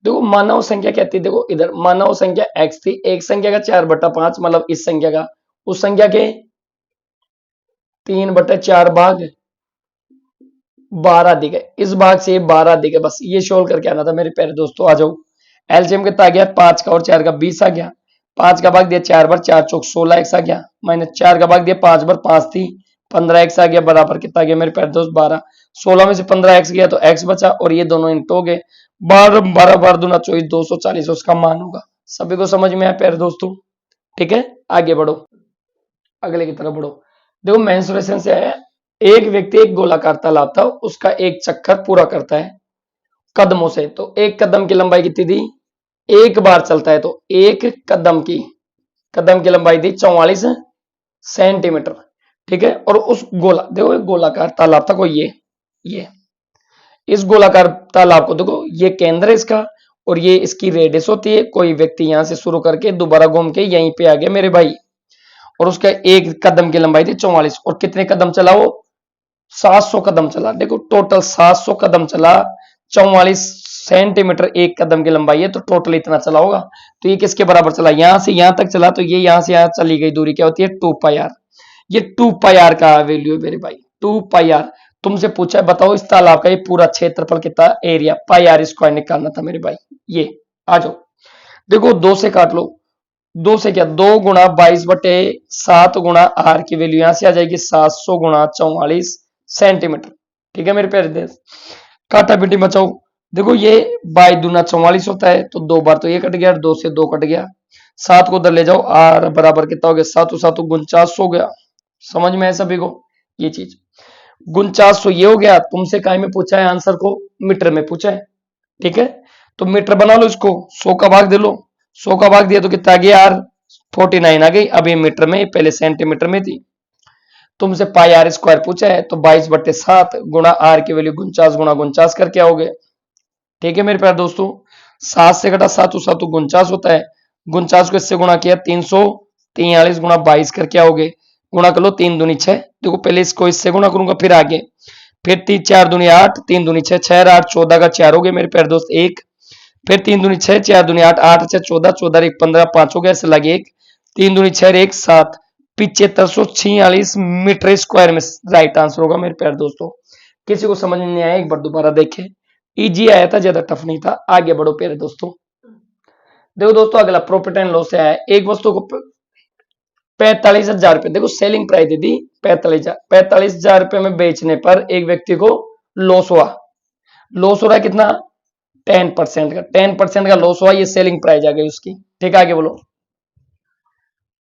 देखो मानव संख्या क्या थी, देखो इधर मानव संख्या x थी, एक संख्या का 4/5 मतलब इस संख्या का, उस संख्या के 3/4 भाग 12 दिखे, इस भाग से 12 दिखे, बस ये सोल्व करके आना था मेरे प्यारे दोस्तों। आ जाओ, एलसीएम कितना आ गया 5 का और 4 का 20 आ गया, 5 का भाग दिया 4 बार, 4 चौक 16 एक्स आ गया, माइनस 4 का भाग दिया 5 बार, 5 थी 15 एक्स आ गया, बराबर कितना आ गया मेरे प्यारे दोस्त 12। 16 में से 15 एक्स गया तो एक्स बचा, और ये दोनों इंटू हो गए, 12 12 12 दूना 24, 240 उसका मान होगा। सभी को समझ में आया प्यारे दोस्तों। ठीक है, आगे बढ़ो, अगले की तरफ बढ़ो। देखो मेंसुरेशन से आया, एक व्यक्ति एक गोलाकार तालाब था, उसका एक चक्कर पूरा करता है कदमों से, तो एक कदम की लंबाई कितनी थी, एक बार चलता है तो एक कदम की लंबाई थी 44 सेंटीमीटर। ठीक है, और उस देखो एक गोलाकार तालाब था कोई, ये इस गोलाकार तालाब को देखो, ये केंद्र है इसका और ये इसकी रेडियस होती है। कोई व्यक्ति यहां से शुरू करके दोबारा घूम के यहीं पे आ गया मेरे भाई, और उसका एक कदम की लंबाई थी 44, और कितने कदम चला वो 700 कदम चला। देखो टोटल 700 कदम चला, 44 सेंटीमीटर एक कदम की लंबाई है, तो टोटल इतना चला होगा। तो ये किसके बराबर चला, यहां से यहां तक चला, तो ये यहां से यहां चली गई दूरी क्या होती है 2πr। ये 2πr का वैल्यू है मेरे भाई, 2πr। तुमसे पूछा है बताओ इस तालाब का ये पूरा क्षेत्रफल कितना, एरिया πr स्क्वायर निकालना था मेरे भाई। ये आ जाओ, देखो 2 से काट लो, 2 से क्या 2 गुणा 22/7 गुणा आर की वैल्यू यहां से आ जाएगी 700 गुणा 44 सेंटीमीटर। ठीक है मेरे प्यारे देश, काटा बेटी बचाओ। देखो ये 22×44 होता है, तो 2 बार तो ये कट गया, 2 से 2 कट गया, 7 को उधर ले जाओ, आर बराबर कितना हो गया 7 7 49 हो गया। समझ में है सभी को ये चीज, 49 ये हो गया। तुमसे काय में पूछा है, आंसर को मीटर में पूछा है। ठीक है, तो मीटर बना लो इसको, 100 का भाग दे लो, 100 का भाग दिया तो कितना आ गया यार 49 आ गई। अब ये मीटर में, पहले सेंटीमीटर में थी। तुमसे पाई आर स्क्वायर पूछा है, तो 22/7 गुणा आर की वैल्यू 49 गुणा 49 करके आओगे। ठीक है मेरे प्यारे दोस्तों, 7 से घटा 7 7 49 होता है, 49 को इससे गुणा किया 343 गुणा 22 करके आओगे, गुणा कर लो 3 दूनी 6। देखो पहले इसको इससे गुणा करूंगा फिर आगे, फिर 3 4 दूनी 8, 3 दूनी 6, 6 8 14 का 4 हो गए मेरे प्यारे दोस्त 1, फिर 3 दूनी 6, 4 दूनी 8, 8 6 14, 14 1 15, 5 हो गया, ऐसे लगे 1, 3 दूनी 6 1 7, 7546 मीटर स्क्वायर में राइट आंसर होगा मेरे प्यारे दोस्तों। किसी को समझ में नहीं आया एक बार दोबारा देखे, इजी आया था, ज्यादा टफ नहीं था। आगे बढ़ो प्यारे दोस्तों, देखो दोस्तों अगला प्रॉफिट एंड लॉस है, एक वस्तु को 45,000 रुपए, देखो सेलिंग प्राइस दे दी 45,000, 45,000 रुपए में बेचने पर एक व्यक्ति को लॉस हुआ। लॉस हो रहा है कितना? 10% का, 10% का लॉस हुआ, ये सेलिंग प्राइस आ गई उसकी। ठीक है, आगे बोलो।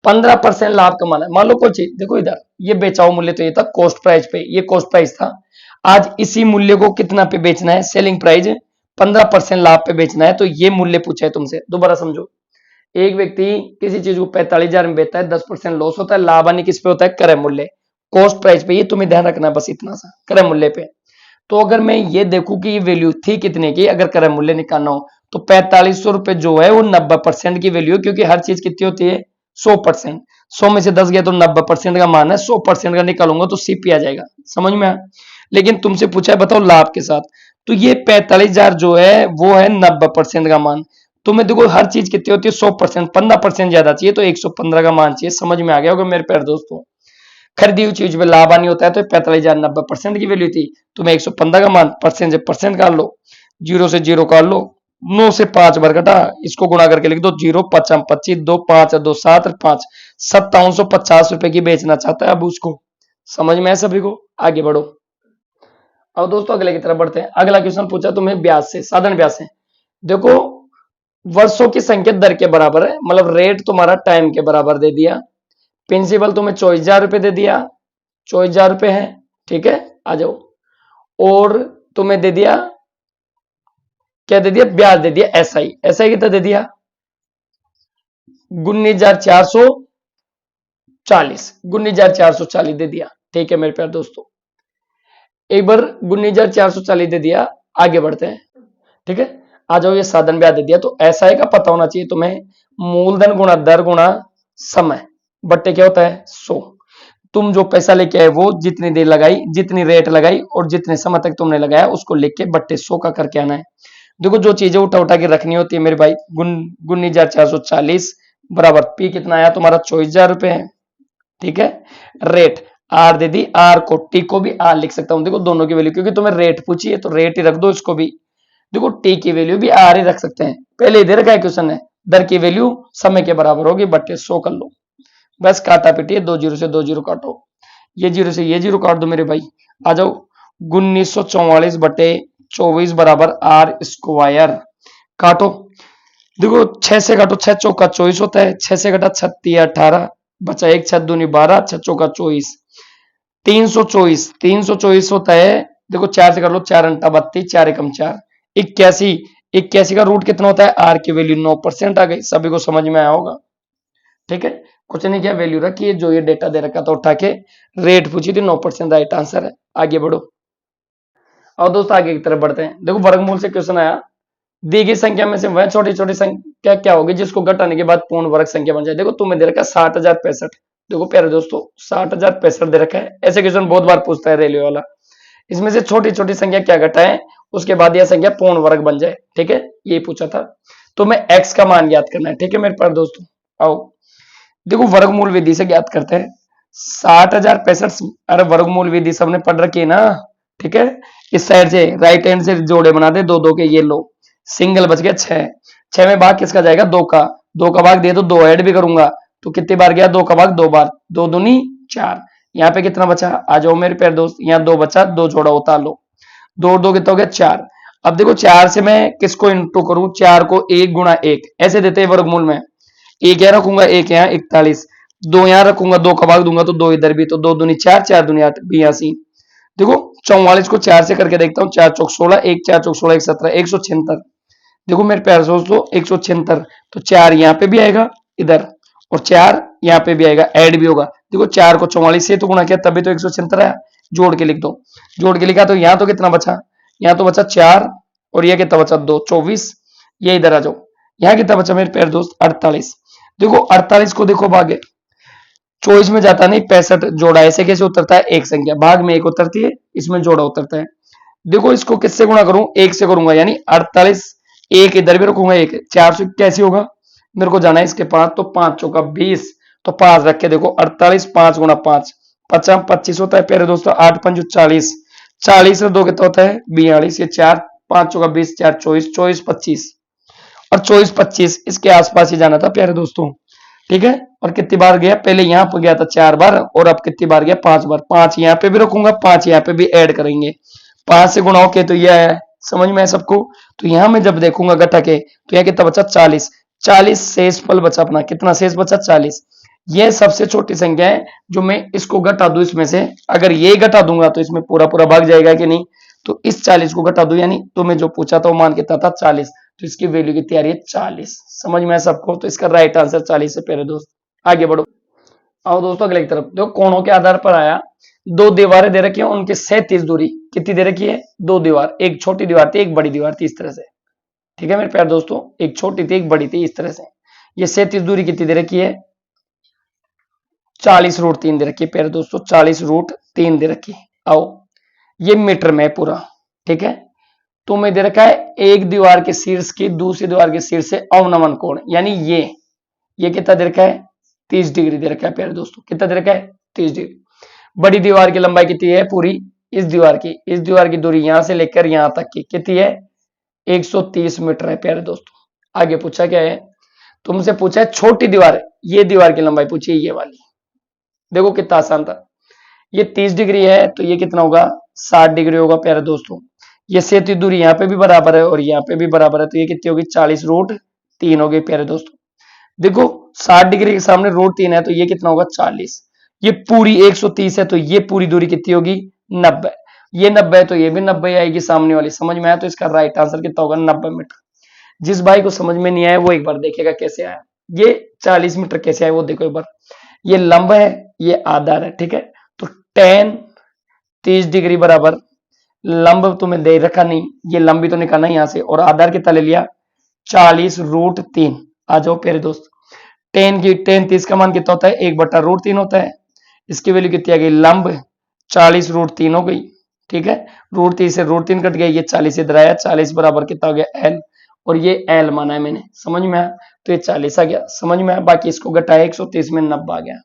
15% लाभ कमाना है। मान लो कोई चीज, देखो इधर ये बेचाओ मूल्य तो ये था कॉस्ट प्राइस पे, ये कॉस्ट प्राइस था। आज इसी मूल्य को कितना पे बेचना है? सेलिंग प्राइस 15% लाभ पे बेचना है, तो ये मूल्य पूछा है तुमसे। दोबारा समझो, एक व्यक्ति किसी चीज को 45,000 में बेचता है, 10% लॉस होता है, लाभ हानि किस पे होता है? क्रय मूल्य, कॉस्ट प्राइस पे। ये तुम्हें ध्यान रखना है बस इतना सा, क्रय मूल्य पे। तो अगर मैं ये देखूं कि ये वैल्यू थी कितने की, अगर क्रय मूल्य निकालना हो तो 4500 रुपए जो है वो 90% की वैल्यू, क्योंकि हर चीज कितनी होती है? 100%। 100 में से 10 गया तो 90% का मान है, 100% का निकालूंगा तो सीपी आ जाएगा। समझ में आया? लेकिन तुमसे पूछा है बताओ लाभ के साथ, तो ये 45,000 जो है वो है 90% का मान। तुम्हें देखो हर चीज कितनी होती है? 100%, 15% ज्यादा चाहिए तो 115 का मान चाहिए। समझ में आ गया होगा मेरे प्यारे दोस्तों? खरीदी हुई चीज में लाभ हानि होता है, तो 45,000 90% की वैल्यू थी, तुम्हें 115 का मान, परसेंट से परसेंट काट लो, 0 से 0 काट लो, 9 से 5 बार घटा, इसको गुणा करके लिख दो, 0 5 25, 2 5 2 7 5, 5750 रुपए की बेचना चाहता है अब उसको। समझ में है सभी को? आगे बढ़ो। अब दोस्तों अगले की तरफ बढ़ते हैं। अगला क्वेश्चन पूछा तुम्हें ब्याज से, साधारण ब्याज से। देखो वर्षों की संख्या दर के बराबर है, मतलब रेट तुम्हारा टाइम के बराबर दे दिया। प्रिंसिपल तुम्हें 24,000 रुपए दे दिया, 24,000 रुपए है। ठीक है, आ जाओ। और तुम्हें दे दिया, क्या दे दिया? ब्याज दे दिया, एसआई। एसआई कितना दे दिया? 19,440, 19,440 दे दिया। ठीक है मेरे प्यारे दोस्तों, एक बार 19,440 दे दिया। आगे बढ़ते हैं। ठीक है, आ जाओ। ये साधन ब्याज दे दिया, तो एसआई का पता होना चाहिए तुम्हें, मूलधन गुणा दर गुणा समय बट्टे क्या होता है? 100। तुम जो पैसा लेके आए वो जितनी देर लगाई, जितनी रेट लगाई और जितने समय तक तुमने लगाया उसको लिख के बट्टे 100 का करके आना है। देखो जो चीजें उठा उठा के रखनी होती है मेरे भाई, 19,440 बराबर पी कितना आया तुम्हारा? 24,000 रुपए है। ठीक है, रेट आर दे दी, आर को टी को भी आर लिख सकता हूं। देखो दोनों की वैल्यू, क्योंकि तुम्हें रेट पूछी है तो रेट ही रख दो इसको भी। देखो टी की वैल्यू भी आर ही रख सकते हैं, पहले ही दे रखा है क्वेश्चन है। दर की वैल्यू समय के बराबर होगी, बट्टे 100 कर लो। बस काटा पीटिए, 2 जीरो से 2 जीरो काटो, ये जीरो से ये जीरो काट दो मेरे भाई। आ जाओ, 1944 बटे 24 बराबर आर स्क्वायर। काटो, देखो 6 से काटो, 6 चौका 24 होता है, 6 से कटा 36 18, बचा 1 6 दूनी 12, 6 चौका 24, 324, 324 होता है। देखो 4 से कर लो, 4 अंटा 32, 4 एकम 4, 81, 81 का रूट कितना होता है? आर की वैल्यू 9% आ गई। सभी को समझ में आया होगा? ठीक है, कुछ नहीं किया, वैल्यू रखी, जो ये डेटा दे रखा था उठा के रेट पूछी थी, 9% राइट आंसर है। आगे बढ़ो। और दोस्तों आगे की तरफ बढ़ते हैं। देखो वर्गमूल से क्वेश्चन आया, दी गई संख्या में से वह छोटी छोटी संख्या क्या होगी जिसको घटाने के बाद पूर्ण वर्ग संख्या बन जाए? देखो तुम्हें दे रखा है 60,065। देखो प्यारे दोस्तों 60,065 दे रखा है, ऐसे क्वेश्चन बहुत बार पूछता है रेलवे वाला। इसमें से छोटी छोटी संख्या क्या घटाए उसके बाद यह संख्या पूर्ण वर्ग बन जाए। ठीक है, ये पूछा था। तो मैं एक्स का मान ज्ञात करना है। ठीक है मेरे प्यारे दोस्तों, आओ देखो वर्गमूल विधि से ज्ञात करते हैं। 60,065, अरे वर्गमूल विधि सबने पढ़ रखी है ना? ठीक है, इस साइड से राइट हैंड से जोड़े बना दे, दो दो के, ये लो सिंगल बच गया 6। 6 में भाग किसका जाएगा? 2 का। 2 का भाग दे तो 2 ऐड भी करूंगा, तो कितनी बार गया? 2 का भाग 2 बार, 2 दूनी 4। यहाँ पे कितना बचा? आ जाओ मेरे प्यारे दोस्त, यहाँ 2 बचा, 2 जोड़ा होता लो, 2 2 कितना हो गया? 4। अब देखो 4 से मैं किसको इंटू करूं? 4 को 1 गुणा 1 ऐसे देते हैं वर्गमूल में। एक यहाँ रखूंगा, एक यहाँ 41, 2 यहाँ रखूंगा, 2 का भाग दूंगा तो 2 इधर भी, तो 2 दूनी 4, 4 दूनी 8, 82। देखो 44 को 4 से करके देखता हूँ, 4 चौक 16, 1 4 चौक 16, 1 17, 176। देखो मेरे प्यारे दोस्तों 176, तो 4 यहाँ पे भी आएगा इधर, और 4 यहाँ पे भी आएगा, ऐड भी होगा। देखो 4 को 44 से तो गुणा किया तभी तो 176 आया। जोड़ के लिख दो, जोड़ के लिखा तो यहाँ तो कितना बचा? यहाँ तो बचा 4, और ये कितना बचा? 2, 24। ये इधर आ जाओ, यहाँ कितना बचा मेरे प्यारे दोस्त? 48। देखो 48 को देखो भागे, 24 में जाता नहीं, 65 जोड़ा ऐसे कैसे उतरता है? एक संख्या भाग में एक उतरती है, इसमें जोड़ा उतरता है। देखो इसको किससे गुणा करूं? 1 से करूंगा, यानी 48, एक इधर भी रखूंगा, एक 4 से कैसे होगा? मेरे को जाना है इसके 5, तो 5 चौका 20, तो 5 रख के देखो 48, 5 गुणा 5, 50 25 होता है प्यारे दोस्तों, 8 5 40, 40 से 2 कितना होता है? 42, ये 4 5 चौका 20, 4 24, 24 25, और 24-25 इसके आसपास ही जाना था प्यारे दोस्तों, ठीक है। और कितनी बार गया, पहले यहाँ पे गया था 4 बार, और अब कितनी बार गया, 5 बार। 5 यहाँ पे भी रखूंगा, 5 यहाँ पे भी ऐड करेंगे, 5 से गुणा होके तो यह है, समझ में है सबको। तो यहाँ में जब देखूंगा घटा के, तो यहाँ कितना बचा, 40। 40 शेषफल बचा अपना, कितना शेष बचा, 40। यह सबसे छोटी संख्या है जो मैं इसको घटा दूं इसमें से, अगर ये घटा दूंगा तो इसमें पूरा पूरा भाग जाएगा कि नहीं, तो इस 40 को घटा दूं, यानी तुम्हें जो पूछा था वो मान कितना था, 40, तो इसकी वैल्यू कितनी आ रही है, 40। समझ में है सबको, तो इसका राइट आंसर 40 है प्यारे दोस्त। आगे बढ़ो, आओ दोस्तों अगले की तरफ। देखो कोणों के आधार पर आया, दो दीवारें दे रखी है, उनकी 37 दूरी कितनी दे रखी है, दो दीवार, एक छोटी दीवार थी एक बड़ी दीवार थी, इस तरह से, ठीक है मेरे प्यारे दोस्तों, एक छोटी थी एक बड़ी थी, इस तरह से। ये 37 दूरी कितनी दे रखी है, 40√3 दे रखी है प्यारे दोस्तों, 40√3 दे रखी है। आओ, ये मीटर में पूरा, ठीक है। तो मैं दे रखा है एक दीवार के शीर्ष की दूसरी दीवार के शीर्ष से अवनमन कोण, यानी ये कितना दे रखा है, 30 डिग्री दे रखा है प्यारे दोस्तों, कितना दे रखा है, 30 डिग्री। बड़ी दीवार की लंबाई कितनी है पूरी, इस दीवार की दूरी यहां से लेकर यहां तक की कितनी है, 130 मीटर है प्यारे दोस्तों। आगे पूछा क्या है, तुमसे पूछा है छोटी दीवार, ये दीवार की लंबाई पूछी, ये वाली, देखो कितना आसान था। ये 30 डिग्री है तो ये कितना होगा, 60 डिग्री होगा प्यारे दोस्तों। ये सेती दूरी यहाँ पे भी बराबर है और यहाँ पे भी बराबर है, तो ये कितनी होगी, 40√3 हो गई प्यारे दोस्तों। देखो 60 डिग्री के सामने √3 है तो ये कितना होगा, 40। ये पूरी 130 है तो ये पूरी दूरी कितनी होगी, 90। ये 90 है तो ये भी 90 आएगी सामने वाली, समझ में आया, तो इसका राइट आंसर कितना होगा, 90 मीटर। जिस भाई को समझ में नहीं आया वो एक बार देखेगा कैसे आया, ये 40 मीटर कैसे आया वो देखो एक बार। ये लंब है, ये आधार है, ठीक है। तो tan 30 डिग्री बराबर, लंब तुम्हें दे रखा नहीं, ये लंबी तो निकालना यहां से, और आधार कितना ले लिया, 40√3। आ जाओ प्यारे दोस्त, tan 30 का मान कितना होता है, 1/√3 होता है। इसकी वैल्यू कितनी आ गई, लंब 40√3 हो गई, ठीक है। √3 से √3 कट गया, ये 40 इधर आया, 40 बराबर कितना हो गया, L, और ये L माना है मैंने, समझ में आया, तो ये 40 आ गया, समझ में आया। बाकी इसको घटाया 130 में 90 आ गया,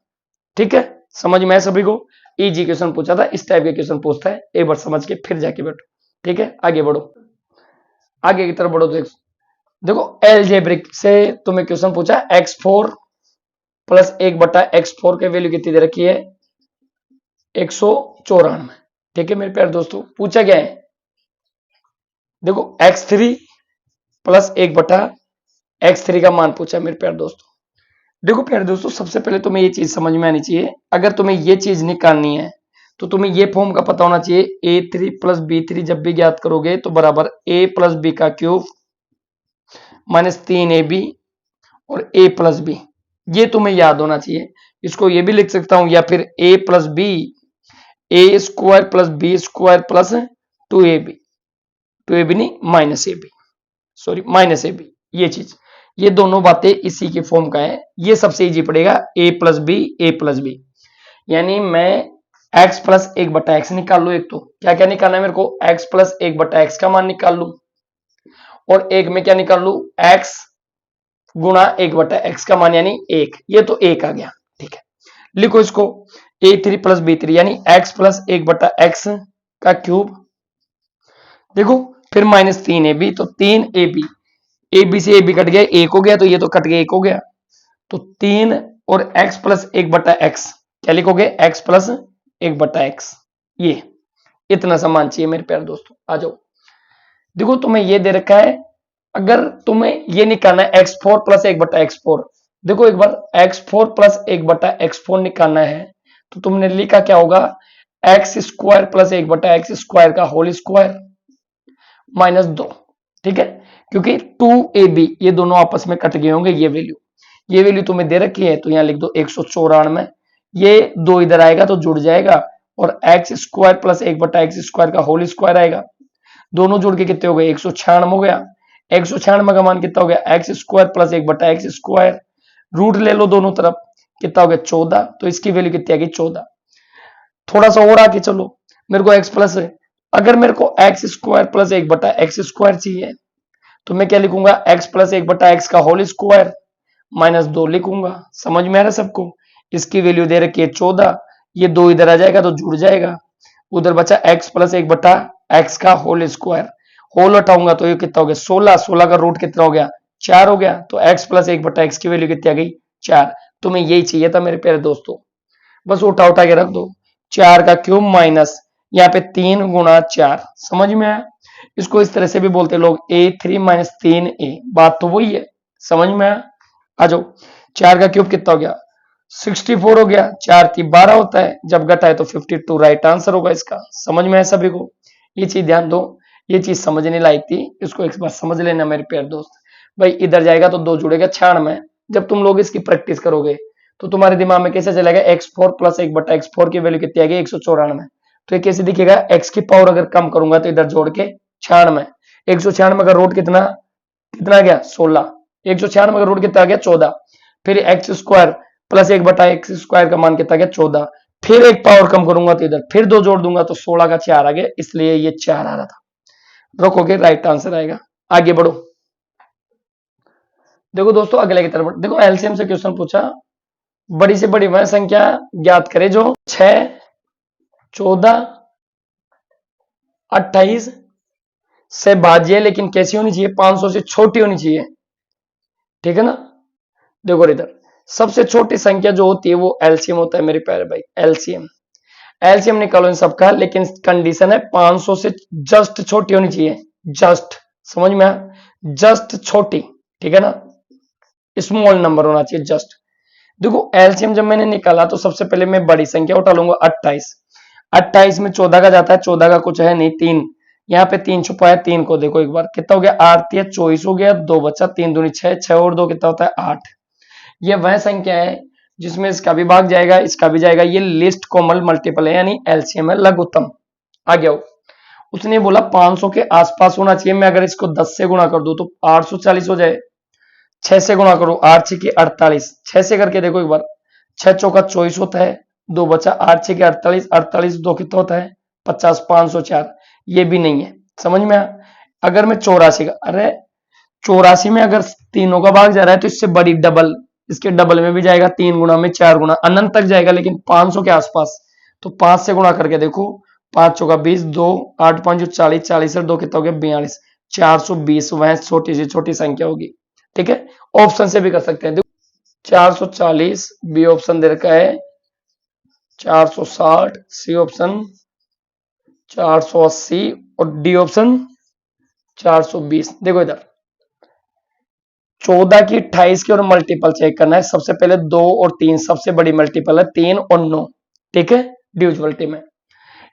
ठीक है। समझ में आया सभी को, इजी क्वेश्चन पूछा था, इस टाइप के क्वेश्चन पूछता है, एक बार समझ के फिर जाके बैठो, ठीक है। आगे बढ़ो, आगे की तरफ बढ़ो। देखो एलजेब्रिक से तुम्हें क्वेश्चन पूछा, x4 प्लस 1/x4 के वैल्यू कितनी दे रखी है, 194, ठीक है मेरे प्यारे दोस्तों। पूछा क्या है, देखो x3 प्लस 1/x3 का मान पूछा मेरे प्यारे दोस्तों। देखो प्यारे दोस्तों, सबसे पहले तुम्हें ये चीज समझ में आनी चाहिए, अगर तुम्हें ये चीज निकालनी है तो तुम्हें ये फॉर्म का पता होना चाहिए, a3 प्लस b3 जब भी ज्ञात करोगे तो बराबर a प्लस बी का क्यूब माइनस 3ab और a प्लस बी, ये तुम्हें याद होना चाहिए। इसको ये भी लिख सकता हूं, या फिर a plus B, A square plus B square plus 2ab, 2ab नहीं minus ab, sorry minus ab, ये चीज, ये दोनों बातें इसी के फॉर्म का है। ये सबसे इजी पड़ेगा, a प्लस बी, यानी मैं x प्लस 1/x निकाल लू। एक तो क्या क्या निकालना है मेरे को, x प्लस 1/x का मान निकाल लू, और एक में क्या निकाल लू, x गुणा 1/x का मान यानी 1, ये तो 1 आ गया, ठीक है। लिखो इसको, a3 प्लस b3 यानी x प्लस 1/x का क्यूब, देखो फिर माइनस 3ab, तो 3ab, ab से ab कट गया, 1 हो गया, तो ये तो कट गया 1 हो गया, तो 3 और x प्लस 1/x, क्या लिखोगे, x प्लस 1/x, ये इतना समान चाहिए मेरे प्यारे दोस्तों। आ जाओ, देखो तुम्हें ये दे रखा है, अगर तुम्हें ये निकालना है x4 प्लस 1/x4, देखो एक बार x4 प्लस 1/x4 निकालना है तो तुमने लिखा क्या होगा, x square plus 1/x square का होल स्क्वायर माइनस 2, ठीक है। क्योंकि 2ab ये दोनों आपस में कट गए होंगे, ये वैल्यू तुम्हें दे रखी है, तो यहां लिख दो 194, ये 2 इधर आएगा तो जुड़ जाएगा, और x square plus 1/x square का होल स्क्वायर आएगा, दोनों जुड़ के कितने हो गए, 196 हो गया। 196 का मान कितना हो गया, X square plus 1/x square, root ले लो दोनों तरफ, कितना हो गया 14, तो इसकी वैल्यू कितनी आ गई 14। थोड़ा सा और आगे चलो, मेरे को x प्लस है, अगर मेरे को x square plus 1/x square चाहिए तो मैं क्या लिखूंगा, x प्लस 1/x का होल स्क्वायर माइनस 2 लिखूंगा, समझ में आ रहा है सबको। इसकी वैल्यू दे रखी है 14, ये 2 इधर आ जाएगा तो जुड़ जाएगा, उधर बचा x प्लस 1/x का होल स्क्वायर, होल हटाऊंगा तो ये कितना हो गया 16, 16 का रूट कितना हो गया 4 हो गया, तो x प्लस 1/x की वैल्यू कितनी आ गई 4। तुम्हें यही चाहिए था मेरे प्यारे दोस्तों, बस उठा उठा के रख दो। 4 का क्यूब माइनस यहाँ पे 3 गुणा 4, समझ में आया। इसको इस तरह से भी बोलते लोग a3 माइनस 3a, बात तो वही है, समझ में आया। आ जाओ, 4 का क्यूब कितना हो गया 64 हो गया, 4 3 12 होता है, जब घटा है तो 52 राइट आंसर होगा इसका। समझ में आया सभी को, ये चीज ध्यान दो, ये चीज समझने लायक थी, इसको एक बार समझ लेना मेरे प्यारे दोस्त। भाई इधर जाएगा तो 2 जुड़ेगा 96, जब तुम लोग इसकी प्रैक्टिस करोगे तो तुम्हारे दिमाग में कैसे चलेगा, x4 प्लस 1/x4 की वैल्यू कितनी आ गई 194। तो ये कैसे दिखेगा, x की पावर अगर कम करूंगा तो इधर जोड़ के 96, 196 का रूट कितना कितना गया 16, 196 का रूट कितना आ गया 14, फिर एक्स स्क्वायर प्लस 1/x² का मान कितना गया 14, फिर एक पावर कम करूंगा तो इधर फिर 2 जोड़ दूंगा तो 16 का 4 आ गया, इसलिए ये 4 आ रहा था। रखोगे राइट आंसर आएगा। आगे बढ़ो, देखो दोस्तों अगले की तरफ देखो, एलसीएम से क्वेश्चन पूछा, बड़ी से बड़ी वह संख्या ज्ञात करे जो 6, 14, 28 से भाज्य, लेकिन कैसी होनी चाहिए 500 से छोटी होनी चाहिए, ठीक है ना। देखो इधर सबसे छोटी संख्या जो होती है वो एलसीएम होता है मेरे प्यारे भाई, एलसीएम। एलसीएम निकालो इन सबका, लेकिन कंडीशन है 500 से जस्ट छोटी होनी चाहिए, जस्ट, समझ में आया, जस्ट छोटी, ठीक है ना, स्मॉल नंबर होना चाहिए जस्ट। देखो एलसीएम जब मैंने निकाला तो सबसे पहले मैं बड़ी संख्या उठा लूंगा 28, 28 में 14 का जाता है, 14 का कुछ है नहीं 3, यहाँ पे 3 छुपा है, 3 को देखो एक बार कितना हो गया 8 या 24 हो गया, 2 बचा, 3 दूनी 6, 6 और 2 कितना होता है 8। ये वह संख्या है जिसमें इसका भी भाग जाएगा, इसका भी जाएगा, ये लिस्ट कॉमन मल्टीपल है यानी एलसीएम है, लघुत्तम। आ गया, उसने बोला 500 के आसपास होना चाहिए, मैं अगर इसको 10 से गुणा कर दूं तो 840 हो जाए, 6 से गुणा करो 8 6 की 48, 6 से करके देखो एक बार, 6 चौका 24 होता है, 2 बचा, 8 6 के 48, 48 2 कितना होता है 50, 504, ये भी नहीं है, समझ में आया। अगर मैं 84 का, अरे 84 में अगर तीनों का भाग जा रहा है तो इससे बड़ी डबल, इसके डबल में भी जाएगा, 3 गुना में 4 गुना अनंत तक जाएगा, लेकिन 500 के आसपास, तो 5 से गुणा करके देखो, 5 चौका 20, 2 8 5 40, 40 और 2 कितना हो गया 42, 420 वह छोटी से छोटी संख्या होगी, ठीक है। ऑप्शन से भी कर सकते हैं, देखो 440 बी ऑप्शन दे रखा है, 460 सी ऑप्शन, 480 और डी ऑप्शन 420। देखो इधर 14 की 28 की और मल्टीपल चेक करना है, सबसे पहले 2 और 3 सबसे बड़ी मल्टीपल है, 3 और 9, ठीक है, डिविजिबिलिटी में।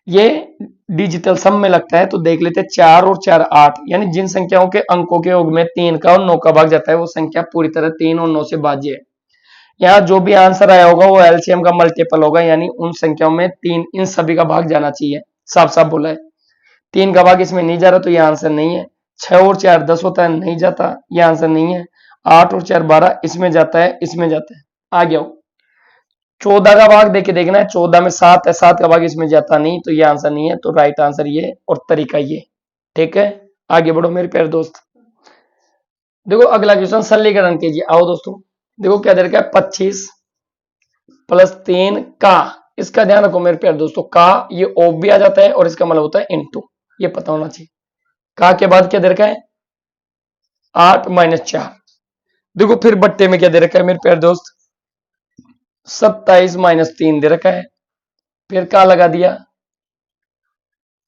ये डिजिटल सम में लगता है तो देख लेते हैं, 4 और 4 8, यानी जिन संख्याओं के अंकों के योग में 3 का और 9 का भाग जाता है वो संख्या पूरी तरह 3 और 9 से भाज्य है। यहाँ जो भी आंसर आया होगा वो एलसीएम का मल्टीपल होगा, यानी उन संख्याओं में 3 इन सभी का भाग जाना चाहिए, साफ साफ बोला है। 3 का भाग इसमें नहीं जा रहा तो ये आंसर नहीं है। 6 और 4 10 होता है, नहीं जाता, ये आंसर नहीं है। 8 और 4 12, इसमें जाता है, इसमें जाता है। आ गया 14 का भाग देखे देखना है, 14 में 7 है, 7 का भाग इसमें जाता नहीं, तो ये आंसर नहीं है, तो राइट आंसर ये और तरीका ये, ठीक है। आगे बढ़ो मेरे प्यारे दोस्त, देखो अगला क्वेश्चन सरलीकरण कीजिए। आओ दोस्तों, देखो क्या दे रखा है 25 प्लस 3 का, इसका ध्यान रखो मेरे प्यारे दोस्तों, का ये ऑफ भी आ जाता है और इसका मतलब होता है इनटू, ये पता होना चाहिए। का के बाद क्या दे रखा है 8 माइनस 4, देखो फिर बट्टे में क्या दे रखा है मेरे प्यारे दोस्त 27 माइनस 3 दे रखा है, फिर का लगा दिया,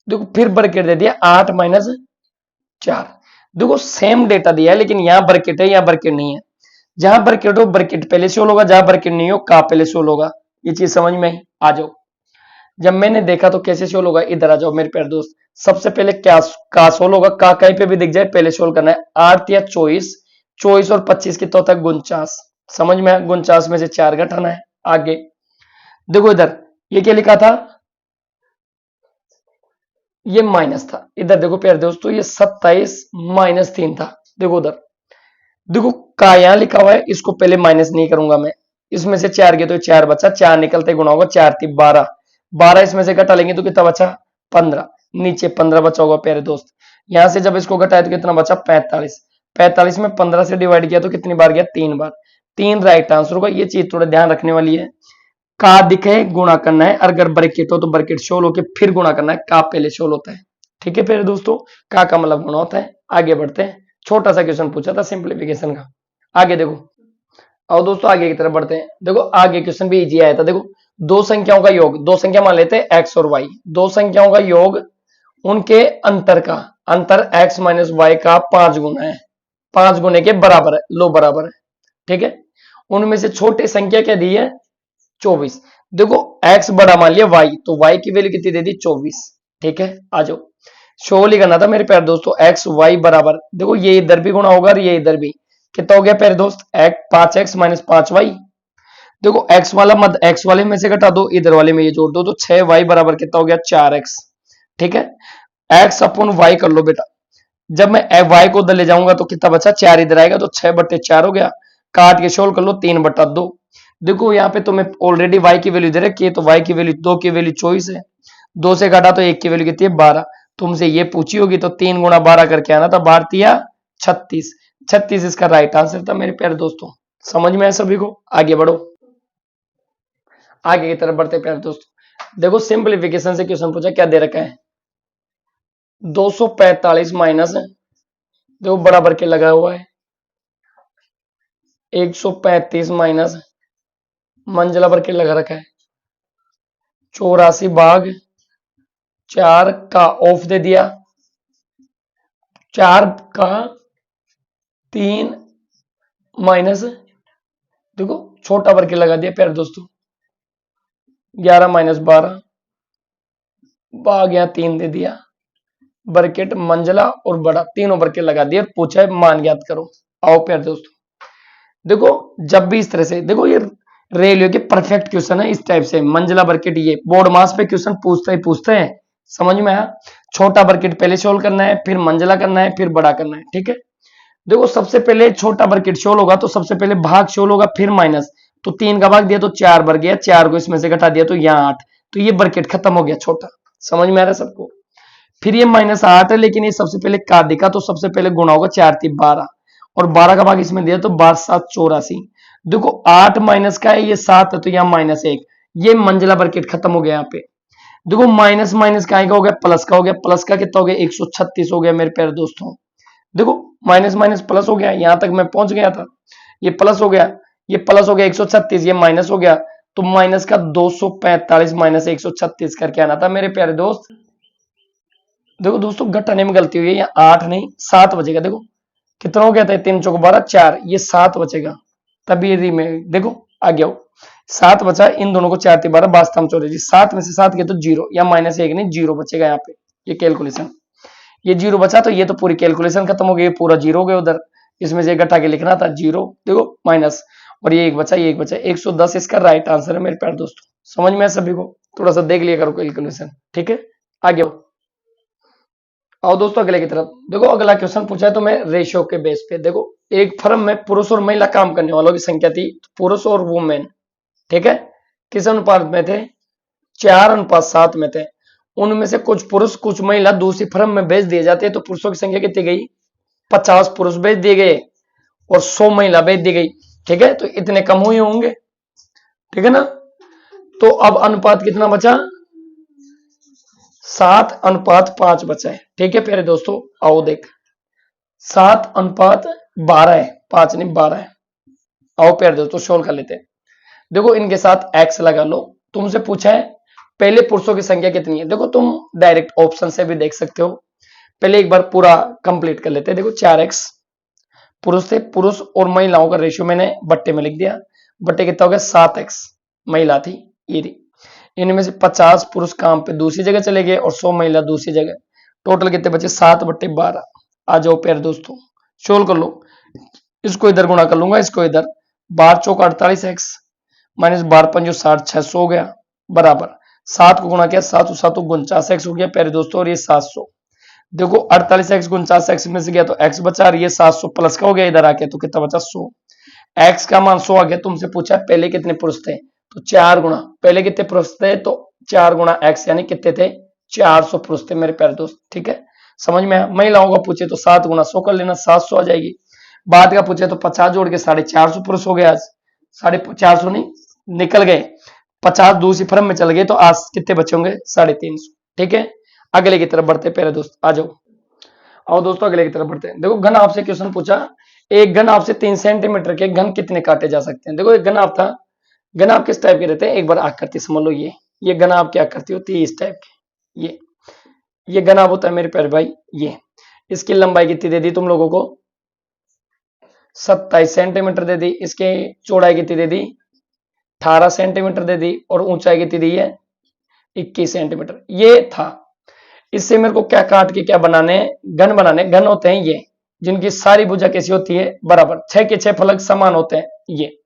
देखो फिर ब्रैकेट दे दिया 8 माइनस 4, देखो सेम डेटा दिया है लेकिन यहां ब्रैकेट है, यहां ब्रैकेट नहीं है। जहां ब्रैकेट हो ब्रैकेट पहले से होगा, जहां ब्रैकेट नहीं हो का पहले से होगा, ये चीज समझ में आई। आ जाओ, जब मैंने देखा तो कैसे सोल्व होगा, इधर आ जाओ मेरे प्यारे दोस्त, सबसे पहले क्या का सोल्व होगा, का कहीं पे भी दिख जाए पहले सोल्व करना है। 8 या 24, 24 और 25 कितना होता है 49, समझ में आया, 49 में से 4 घटाना है। आगे देखो इधर ये क्या लिखा था, ये माइनस था, इधर देखो प्यारे दोस्तों ये 27 माइनस 3 था, देखो उधर देखो का यहां लिखा हुआ है, इसको पहले माइनस नहीं करूंगा मैं, इसमें से 4 गए तो 4 बचा, 4 निकलते गुणा होगा, 4 3 12, 12 इसमें से घटा लेंगे तो कितना बचा 15, नीचे 15 बचा होगा प्यारे दोस्त। यहां से जब इसको घटाया तो कितना बचा 45, 45 में 15 से डिवाइड किया तो कितनी बार गया 3 बार, 3 राइट आंसर होगा। ये चीज थोड़ा ध्यान रखने वाली है, का दिखे गुणा करना है, अगर ब्रैकेट हो तो ब्रैकेट शोल होके फिर गुणा करना है, का पहले शोल होता है, ठीक है प्यारे दोस्तों, का मतलब गुणा होता है। आगे बढ़ते हैं, छोटा सा क्वेश्चन पूछा था सिंप्लीफिकेशन का। आगे देखो, और दोस्तों आगे की तरफ बढ़ते हैं। देखो आगे क्वेश्चन भी इजी आया था। देखो दो संख्याओं का योग, दो संख्या मान लेते हैं एक्स और वाई, दो संख्याओं का योग उनके अंतर का, अंतर एक्स माइनस वाई का 5 गुना है, 5 गुने के बराबर है, लो बराबर है, ठीक है। उनमें से छोटी संख्या क्या दी है, 24। देखो x बड़ा मान लिया y, तो y की वैल्यू कितनी दे दी, 24, ठीक है। आ जाओ, शो ही करना था मेरे प्यारे दोस्तों, x y बराबर, देखो ये इधर भी गुणा होगा और ये इधर भी, कितना हो गया प्यारे दोस्त, 5x माइनस 5y। देखो x वाला मत x वाले में से घटा दो, इधर वाले में ये जोड़ दो, तो 6y बराबर कितना हो गया, 4x, ठीक है। x अपन y कर लो बेटा, जब मैं y को उधर ले जाऊंगा तो कितना बचा, 4 इधर आएगा, तो 6/4 हो गया, काट के सोल्व कर लो, 3/2। देखो यहाँ पे तुम्हें ऑलरेडी y की वैल्यू दे रखी है, तो y की वैल्यू 2 की वैल्यू 24 है, 2 से काटा तो 1 की वैल्यू कितनी है, 12। तुमसे ये पूछी होगी तो 3 गुणा 12 करके आना था, 12 36, 36 इसका राइट आंसर था मेरे प्यारे दोस्तों। समझ में आया सभी को, आगे बढ़ो, आगे की तरफ बढ़ते प्यारे दोस्तों। देखो सिंप्लीफिकेशन से क्वेश्चन पूछा, क्या दे रखा है, 245 माइनस, देखो बराबर के लगा हुआ है, 135 माइनस मंजिला पर के लगा रखा है, 84 भाग 4 का ऑफ दे दिया, 4 का 3 माइनस, देखो छोटा वर्ग लगा दिया प्यारे दोस्तों, 11 माइनस 12 भाग यहाँ 3 दे दिया, ब्रैकेट मंजिला और बड़ा तीनों ब्रैकेट लगा दिए, पूछा है मान ज्ञात करो। आओ प्यारे दोस्तों, देखो जब भी इस तरह से, देखो ये रेलवे के परफेक्ट क्वेश्चन है, इस टाइप से मंजिला ब्रैकेट, ये बोर्ड मास पे क्वेश्चन पूछते हैं, समझ में आया। छोटा ब्रैकेट पहले सोल्व करना है, फिर मंजिला करना है, फिर बड़ा करना है, ठीक है। देखो सबसे पहले छोटा ब्रैकेट सोल्व होगा तो सबसे पहले भाग सोल्व होगा, फिर माइनस, तो 3 का भाग दिया तो 4 बढ़ गया, 4 को इसमें से घटा दिया तो यहाँ 8, तो ये ब्रैकेट खत्म हो गया छोटा, समझ में आ रहा है सबको। फिर ये -8 है, लेकिन ये सबसे पहले काट दिखा, तो सबसे पहले गुणा होगा, 4 3 12, और 12 का भाग इसमें दिया तो 12 7 84। देखो 8 माइनस का है, ये 7 है, तो यहाँ -1, ये मंजिला ब्रैकेट खत्म हो गया यहाँ पे। देखो माइनस माइनस का हो गया, प्लस का हो गया, प्लस का कितना हो गया, 136 हो गया मेरे प्यारे दोस्तों। देखो माइनस माइनस प्लस हो गया, यहां तक मैं पहुंच गया था, ये प्लस हो गया, ये प्लस हो गया 136, ये माइनस हो गया, तो माइनस का 245 माइनस 136 करके आना था मेरे प्यारे दोस्त। देखो दोस्तों घटाने में गलती हुई है, यहाँ 8 नहीं 7 बचेगा, देखो कितना हो गया था, 3 चौक 12 4, ये 7 बचेगा, तभी यदि मैं देखो आ गया 7 बचा, इन दोनों को 4 3 12 बास्तम 84, 7 में से 7 गया तो 0, या -1 नहीं 0 बचेगा यहाँ पे, ये कैलकुलेशन, ये 0 बचा, तो ये तो पूरी कैलकुलेशन खत्म हो गई, पूरा 0 हो गया उधर, इसमें से घटा के लिखना था 0, देखो माइनस, और ये एक बचा, ये एक बचा, 110 इसका राइट आंसर है मेरे प्यारे दोस्तों। समझ में है सभी को, थोड़ा सा देख लिया करो कैलकुलेशन, ठीक है। आगे आओ दोस्तों अगले की तरफ। देखो अगला क्वेश्चन पूछा है तो मैं रेशियो के बेस पे, देखो एक फर्म में पुरुष और महिला काम करने वालों की संख्या थी, पुरुष और वुमेन, ठीक है, किस अनुपात में थे, 4:7 में थे। उनमें से कुछ पुरुष कुछ महिला दूसरी फर्म में भेज दिए जाते हैं, तो पुरुषों की संख्या कितनी गई, 50 पुरुष भेज दिए गए और 100 महिला भेज दी गई, ठीक है, तो इतने कम हुए होंगे, ठीक है ना। तो अब अनुपात कितना बचा, 7:5 बचा है, ठीक है प्यारे दोस्तों। आओ देख 7:12 है, 5 नहीं 12 है। आओ प्यारे दोस्तों सोल्व कर लेते हैं। देखो इनके साथ x लगा लो, तुमसे पूछा है पहले पुरुषों की संख्या कितनी है, देखो तुम डायरेक्ट ऑप्शन से भी देख सकते हो, पहले एक बार पूरा कंप्लीट कर लेते हैं। देखो 4x पुरुष थे, पुरुष और महिलाओं का रेशियो मैंने बट्टे में लिख दिया, बट्टे कितना हो गया 7x महिला थी, ये थी। इनमें से 50 पुरुष काम पे दूसरी जगह चले गए और 100 महिला दूसरी जगह, टोटल कितने बचे 7/12। आ जाओ प्यारे दोस्तों सोल्व कर लो, इसको इधर गुणा कर लूंगा, इसको इधर, 12 चौक 48x माइनस 12 पंजो 60, 600 हो गया, बराबर 7 को गुणा किया 7 7 49x हो गया प्यारे दोस्तों, और ये 700। देखो 48x 49x में से गया तो x बचा, और ये 700 प्लस का हो गया इधर आके, तो कितना बचा 100, x का मान 100 आ गया। तुमसे पूछा पहले कितने पुरुष थे, तो 4 गुणा, पहले कितने पुरुष थे, तो 4 गुणा x यानी कितने थे, 400 पुरुष थे मेरे प्यारे दोस्त, ठीक है। समझ में आया। महिलाओं का पूछे तो 7 गुणा 100 कर लेना, 700 आ जाएगी। बाद का पूछे तो 50 जोड़ के 450 पुरुष हो गए, आज 450 नहीं निकल गए, 50 दूसरी फर्म में चल गए, तो आज कितने बचे होंगे 350, ठीक है। अगले की तरफ बढ़ते प्यारे दोस्त, आ जाओ। और दोस्तों अगले की तरफ बढ़ते हैं। देखो घन आपसे क्वेश्चन पूछा, एक घन आपसे 3 सेंटीमीटर के घन कितने काटे जा सकते हैं। देखो एक घन आप था, घन आप किस टाइप के रहते हैं, एक बार आकृति समझ लो। ये घन आप की आकृति होती है इस टाइप की। ये घन आप होता है मेरे प्यारे भाई। ये इसकी लंबाई कितनी दे दी तुम लोगों को, 27 सेंटीमीटर दे दी। इसके चौड़ाई कितनी दे दी, 18 सेंटीमीटर दे दी। और ऊंचाई कितनी दी है, 21 सेंटीमीटर। ये था। इससे मेरे को क्या काट के क्या बनाने, घन बनाने। घन होते हैं ये जिनकी सारी भुजा कैसी होती है, बराबर। 6 के 6 फलक समान होते हैं। ये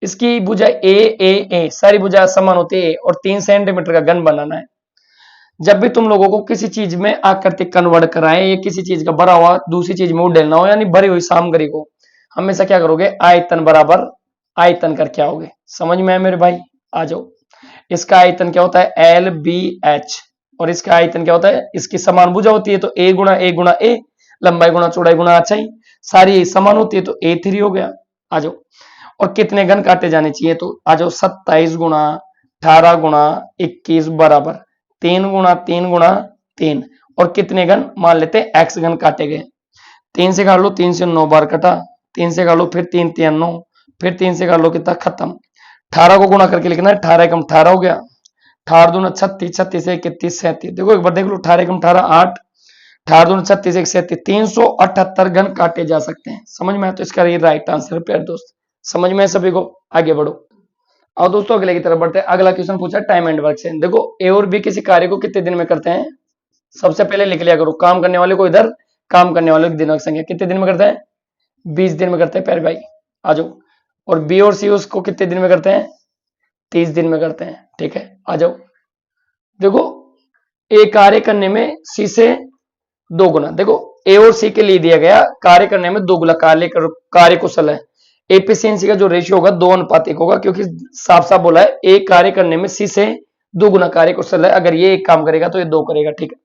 इसकी भुजा ए सारी भुजा समान होती है और 3 सेंटीमीटर का घन बनाना है। जब भी तुम लोगों को किसी चीज में आकृति कन्वर्ट कराए या किसी चीज का भरा हुआ दूसरी चीज में उड़ेलना हो, यानी भरी हुई सामग्री को, हमेशा क्या करोगे, आयतन बराबर आयतन करके आओगे। समझ में आए मेरे भाई, आ जाओ। इसका आयतन क्या होता है, एल बी एच। और इसका आयतन क्या होता है, इसकी समान भुजा होती है तो ए गुणा ए, लंबाई गुणा चौड़ाई गुणा ऊंचाई, सारी समान होती है तो A3 हो गया। आ जाओ। और कितने घन काटे जाने चाहिए, तो आ जाओ 27 गुणा 18 गुणा 21 बराबर 3 गुणा 3 गुणा 3। और कितने घन मान लेते हैं, एक्स घन काटे गए। 3 से काट लो, 3 से 9 बार कटा, 3 से काट लो, फिर 3 3 9, फिर 3 से काट लो, कितना खत्म। 18 को गुणा करके लिखना है, 18 एकम 18 हो गया। 18 दूना 36, 36 से 31 37। देखो एक बार देख लो, 18 एकम 18 8, 18 दूना 36 एक 37, 378 घन काटे जा सकते हैं। समझ में आया, तो इसका ये राइट आंसर है प्यारे दोस्त। समझ में है सभी को, आगे बढ़ो। और दोस्तों अगले की तरफ बढ़ते हैं। अगला क्वेश्चन पूछा टाइम एंड वर्क से। देखो ए और बी किसी कार्य को कितने दिन में करते हैं, सबसे पहले लिख लिया करो। काम करने वाले को इधर, काम करने वाले की दिनों की संख्या कितने दिन में करते हैं, 20 दिन में करते हैं प्यारे भाई। आ जाओ। और बी और सी उसको कितने दिन में करते हैं, 30 दिन में करते हैं। ठीक है, आ जाओ। देखो ए कार्य करने में सी से 2 गुना। देखो ए और सी के लिए दिया गया कार्य करने में 2 गुना कार्य कुशल है। एफिशिएंसी का जो रेशियो होगा 2:1 होगा, क्योंकि साफ साफ बोला है ए कार्य करने में सी से 2 गुना कार्य कुशल है। अगर ये एक काम करेगा तो ये 2 करेगा। ठीक है,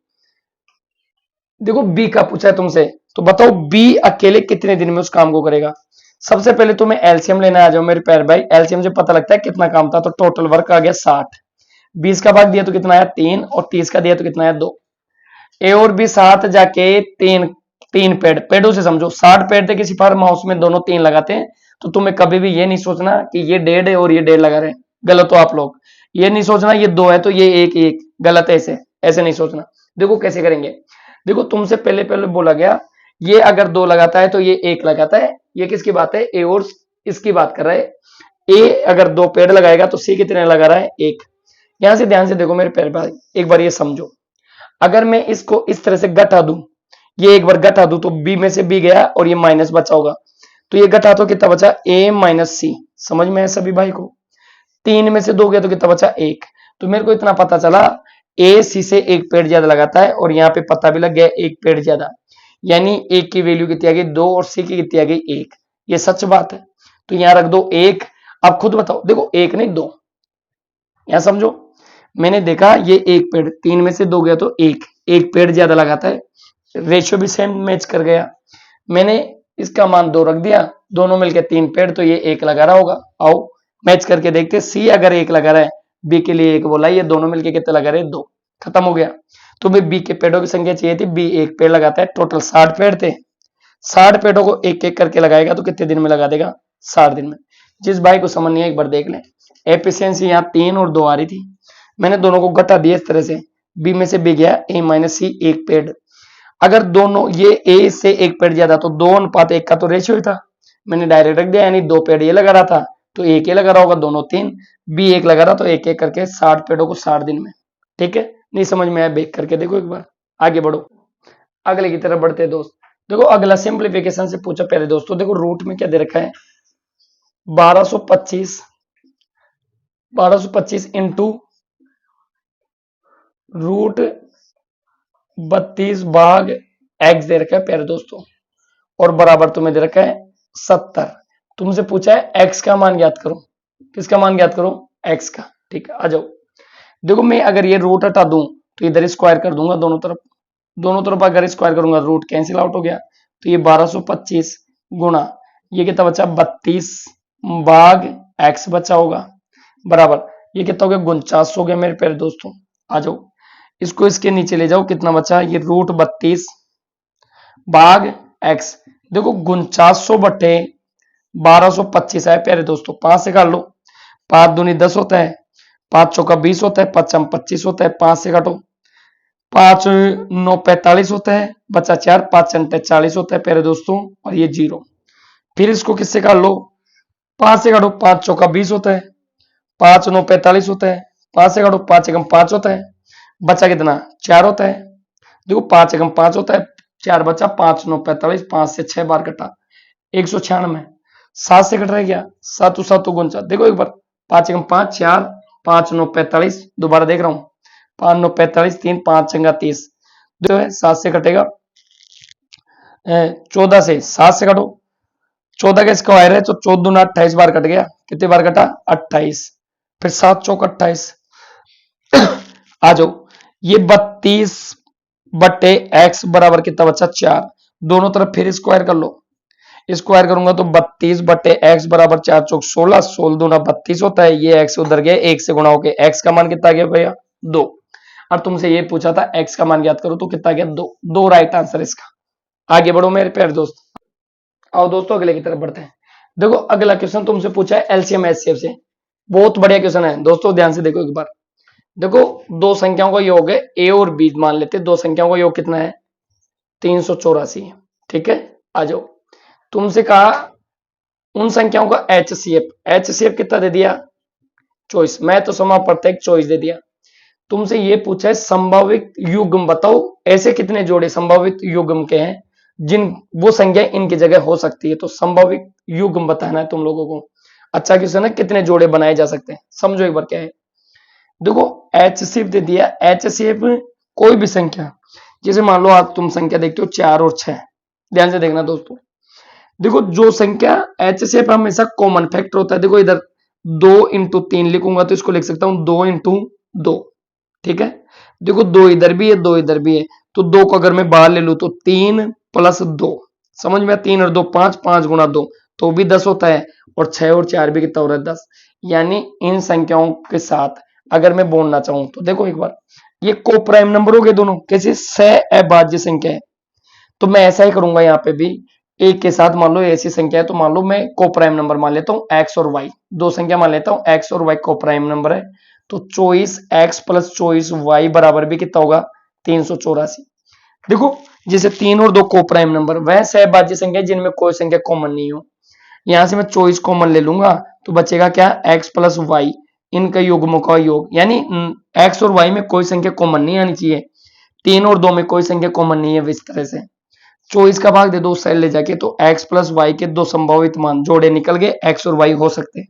देखो बी का पूछा है तुमसे, तो बताओ बी अकेले कितने दिन में उस काम को करेगा। सबसे पहले तुम्हें एलसीएम लेना आ जाओ मेरे प्यारे भाई। एलसीएम से पता लगता है कितना काम था, तो टोटल वर्क आ गया 60। 20 का भाग दिया तो कितना आया 3, और 30 का दिया तो कितना आया 2। ए और बी साथ जाके तीन तीन पेड़ों से समझो, 60 पेड़ थे किसी फार्म हाउस में, दोनों 3 लगाते हैं। तो तुम्हें कभी भी ये नहीं सोचना कि ये 1.5 है और ये 1.5 लगा रहे हैं, गलत हो आप लोग। ये नहीं सोचना ये 2 है तो ये 1 गलत है, ऐसे ऐसे नहीं सोचना। देखो कैसे करेंगे, देखो तुमसे पहले पहले बोला गया ये अगर 2 लगाता है तो ये 1 लगाता है। ये किसकी बात है, ए और इसकी बात कर रहा है। ए अगर 2 पेड़ लगाएगा तो सी कितने लगा रहा है, 1। यहां से ध्यान से देखो मेरे प्यारे भाई, एक बार ये समझो। अगर मैं इसको इस तरह से घटा दूं, ये एक बार घटा दूं, तो बी में से बी गया और ये माइनस बचा होगा। तो ये घटा तो कितना बचा, ए माइनस सी। समझ में है सभी भाई को। 3 में से 2 गया तो कितना बचा, 1। तो मेरे को इतना पता चला ए सी से 1 पेड़ ज्यादा लगाता है, और यहाँ पे पता भी लग गया 1 पेड़ ज्यादा। यानी ए की वैल्यू कितनी आ गई 2 और सी की कितनी आ गई 1। ये सच बात है, तो यहां रख दो 1। अब खुद बताओ, देखो 1 नहीं 2, यहां समझो। मैंने देखा ये 1 पेड़, 3 में से 2 गया तो 1 पेड़ ज्यादा लगाता है। रेशियो भी सेम मैच कर गया। मैंने इसका मान 2 रख दिया, दोनों मिलकर 3 पेड़, तो ये 1 लगा रहा होगा। आओ मैच करके देखते, सी अगर 1 लगा रहा है, बी के लिए 1 बोला, ये दोनों मिलकर कितने लगा रहे हैं, 2। खत्म हो गया। तुम्हें बी के पेड़ों की संख्या चाहिए थी, बी 1 पेड़ लगाता है। टोटल 60 पेड़ थे, 60 पेड़ों को एक एक करके लगाएगा तो कितने दिन में लगा देगा, 60 दिन में। जिस भाई को समझ नहीं है एक बार देख ले। एफिशिएंसी यहाँ 3 और 2 आ रही थी, मैंने दोनों को घटा दिया इस तरह से। बी में से बी गया ए माइनस सी 1 पेड़। अगर दोनों ये ए से 1 पेड़ ज्यादा, तो 2:1 का तो रेशियो ही था, मैंने डायरेक्ट रख दिया। यानी 2 पेड़ ये लगा रहा था तो 1 ये लगा रहा होगा, दोनों 3। बी 1 लगा रहा तो 1 1 करके 60 पेड़ों को 60 दिन में। ठीक है, नहीं समझ में आया बेक करके देखो एक बार, आगे बढ़ो। अगले की तरफ बढ़ते हैं दोस्त। देखो अगला सिंप्लीफिकेशन से पूछा पहले दोस्तों। देखो रूट में क्या दे रखा है, 1225 इंटू रूट 32 भाग एक्स दे रखा है प्यारे दोस्तों, और बराबर तुम्हें दे रखा है 70। तुमसे पूछा है एक्स का मान ज्ञात करो। किसका मान ज्ञात करो, एक्स का। ठीक है, आ जाओ। देखो मैं अगर ये रूट हटा दूं तो इधर स्क्वायर कर दूंगा दोनों तरफ। दोनों तरफ अगर स्क्वायर करूंगा रूट कैंसिल आउट हो गया, तो ये 1225 गुणा ये कितना बचा 32 भाग एक्स बचा होगा, बराबर ये कितना हो गया 49 हो गया मेरे प्यारे दोस्तों। आ जाओ, इसको इसके नीचे ले जाओ, कितना बचा, ये रूट 32 भाग x। देखो 4900 बटे 1225 है प्यारे दोस्तों, 5 से काट लो। 5 दूनी 10 होता है, 5 चौका 20 होता है, 5 25 होता है, 5 से काटो। 5 9 45 होता है, बचा 4, 5 अंटे 40 होता है प्यारे दोस्तों, और ये 0। फिर इसको किससे काट लो, 5 से काटो। 5 चौका 20 होता है, 5 9 45 होता है, 5 से काटो। 5 एकम 5 होता है, बचा कितना 4 होता है। देखो 5 एकम 5 होता है, 4 बचा, 5 9 45, 5 से 6 बार कटा 196। 7 से कट रहा है क्या, 7 7 49। देखो एक बार, 5 एकम 5 4, 5 9 45, दोबारा देख रहा हूं, 5 9 45, 3 5 चंगा 30। जो है 7 से कटेगा, 14 से 7 से काटो। 14 का स्क्वायर है तो 14 दूना 28 बार कट गया, कितने बार कटा 28। फिर 7 चौक 28। आ जाओ, ये 32 बट्टे x बराबर कितना बचा 4। दोनों तरफ फिर स्क्वायर कर लो, स्क्वायर करूंगा तो 32 बट्टे x बराबर 4 चौक 16, 16 दूना 32 होता है। ये x उधर गए, 1 से गुणा होके x का मान कितना गया भैया 2। और तुमसे ये पूछा था x का मान ज्ञात करो, तो कितना गया 2। 2 राइट आंसर इसका। आगे बढ़ो मेरे प्यारे दोस्त, आओ दोस्तों अगले की तरफ बढ़ते हैं। देखो अगला क्वेश्चन तुमसे पूछा है एलसीएम एचसीएफ से, बहुत बढ़िया क्वेश्चन है दोस्तों, ध्यान से देखो एक बार। देखो दो संख्याओं का योग है ए और बी, मान लेते दो संख्याओं का योग कितना है 384। ठीक है, आ जाओ। तुमसे कहा उन संख्याओं का एचसीएफ, एचसीएफ कितना दे दिया चॉइस, मैं तो समा प्रत्येक चॉइस दे दिया। तुमसे ये पूछा है संभावित युग्म बताओ, ऐसे कितने जोड़े संभावित युग्म के हैं जिन वो संख्या इनकी जगह हो सकती है। तो संभावित युग्म बताना है तुम लोगों को। अच्छा क्वेश्चन है, कितने जोड़े बनाए जा सकते हैं, समझो एक बार क्या है। देखो एचसीएफ दे दिया, एचसीएफ कोई भी संख्या, जैसे मान लो आप तुम संख्या देखते हो 4 और 6, ध्यान से देखना दोस्तों। देखो जो संख्या एचसीएफ हमेशा कॉमन फैक्टर होता है। देखो इधर 2 इंटू 3 लिखूंगा तो इसको लिख सकता हूं 2 इंटू 2। ठीक है, देखो 2 इधर भी है 2 इधर भी है, तो 2 को अगर मैं बाहर ले लूं तो 3 प्लस 2, समझ में 3 और 2 5, 5 गुना 2 तो भी 10 होता है, और 6 और 4 भी कितना हो रहा है 10। यानी इन संख्याओं के साथ अगर मैं बोलना चाहूं तो देखो एक बार, ये को प्राइम नंबर हो गए दोनों, कैसे सह अभाज्य संख्या है। तो मैं ऐसा ही करूंगा यहाँ पे भी, एक के साथ मान लो ऐसी संख्या है तो मान लो मैं को प्राइम नंबर मान लेता हूँ एक्स और वाई, दो संख्या मान लेता हूँ एक्स और वाई को प्राइम नंबर है। तो 24x प्लस 24y बराबर भी कितना होगा 384। देखो जैसे 3 और 2 को प्राइम नंबर, वह सहभाज्य संख्या जिनमें कोई संख्या कॉमन नहीं हो। यहां से मैं 24 कॉमन ले लूंगा तो बचेगा क्या x प्लस वाई, इनका युग्मों का योग, यानी x और y में कोई संख्या कॉमन नहीं आनी चाहिए। 3 और 2 में कोई संख्या कॉमन नहीं है, इस तरह से 24 का भाग दे दो सेल ले जाके, तो x प्लस वाई के दो संभावित मान जोड़े निकल गए, x और y हो सकते हैं।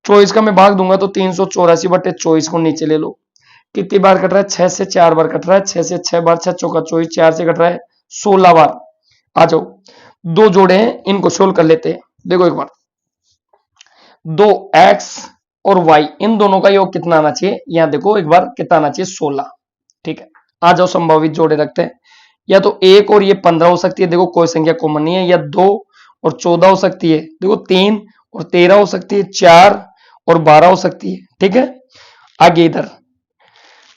24 का मैं भाग दूंगा तो 384 बटे 24 को नीचे ले लो, कितनी बार कट रहा है 6 से 4 बार कट रहा है, 6 से 6 बार, 6 चौका 24, 4 से कट रहा है 16 बार। आ जाओ, दो जोड़े हैं इनको सोल्व कर लेते हैं। देखो एक बार, दो x और y इन दोनों का योग कितना आना चाहिए, यहां देखो एक बार कितना आना चाहिए 16। ठीक है, आ जाओ संभावित जोड़े रखते हैं। या तो 1 और ये 15 हो सकती है, देखो कोई संख्या कॉमन नहीं है, या 2 और 14 हो सकती है, देखो 3 और 13 हो सकती है, 4 और 12 हो सकती है। ठीक है, आगे इधर,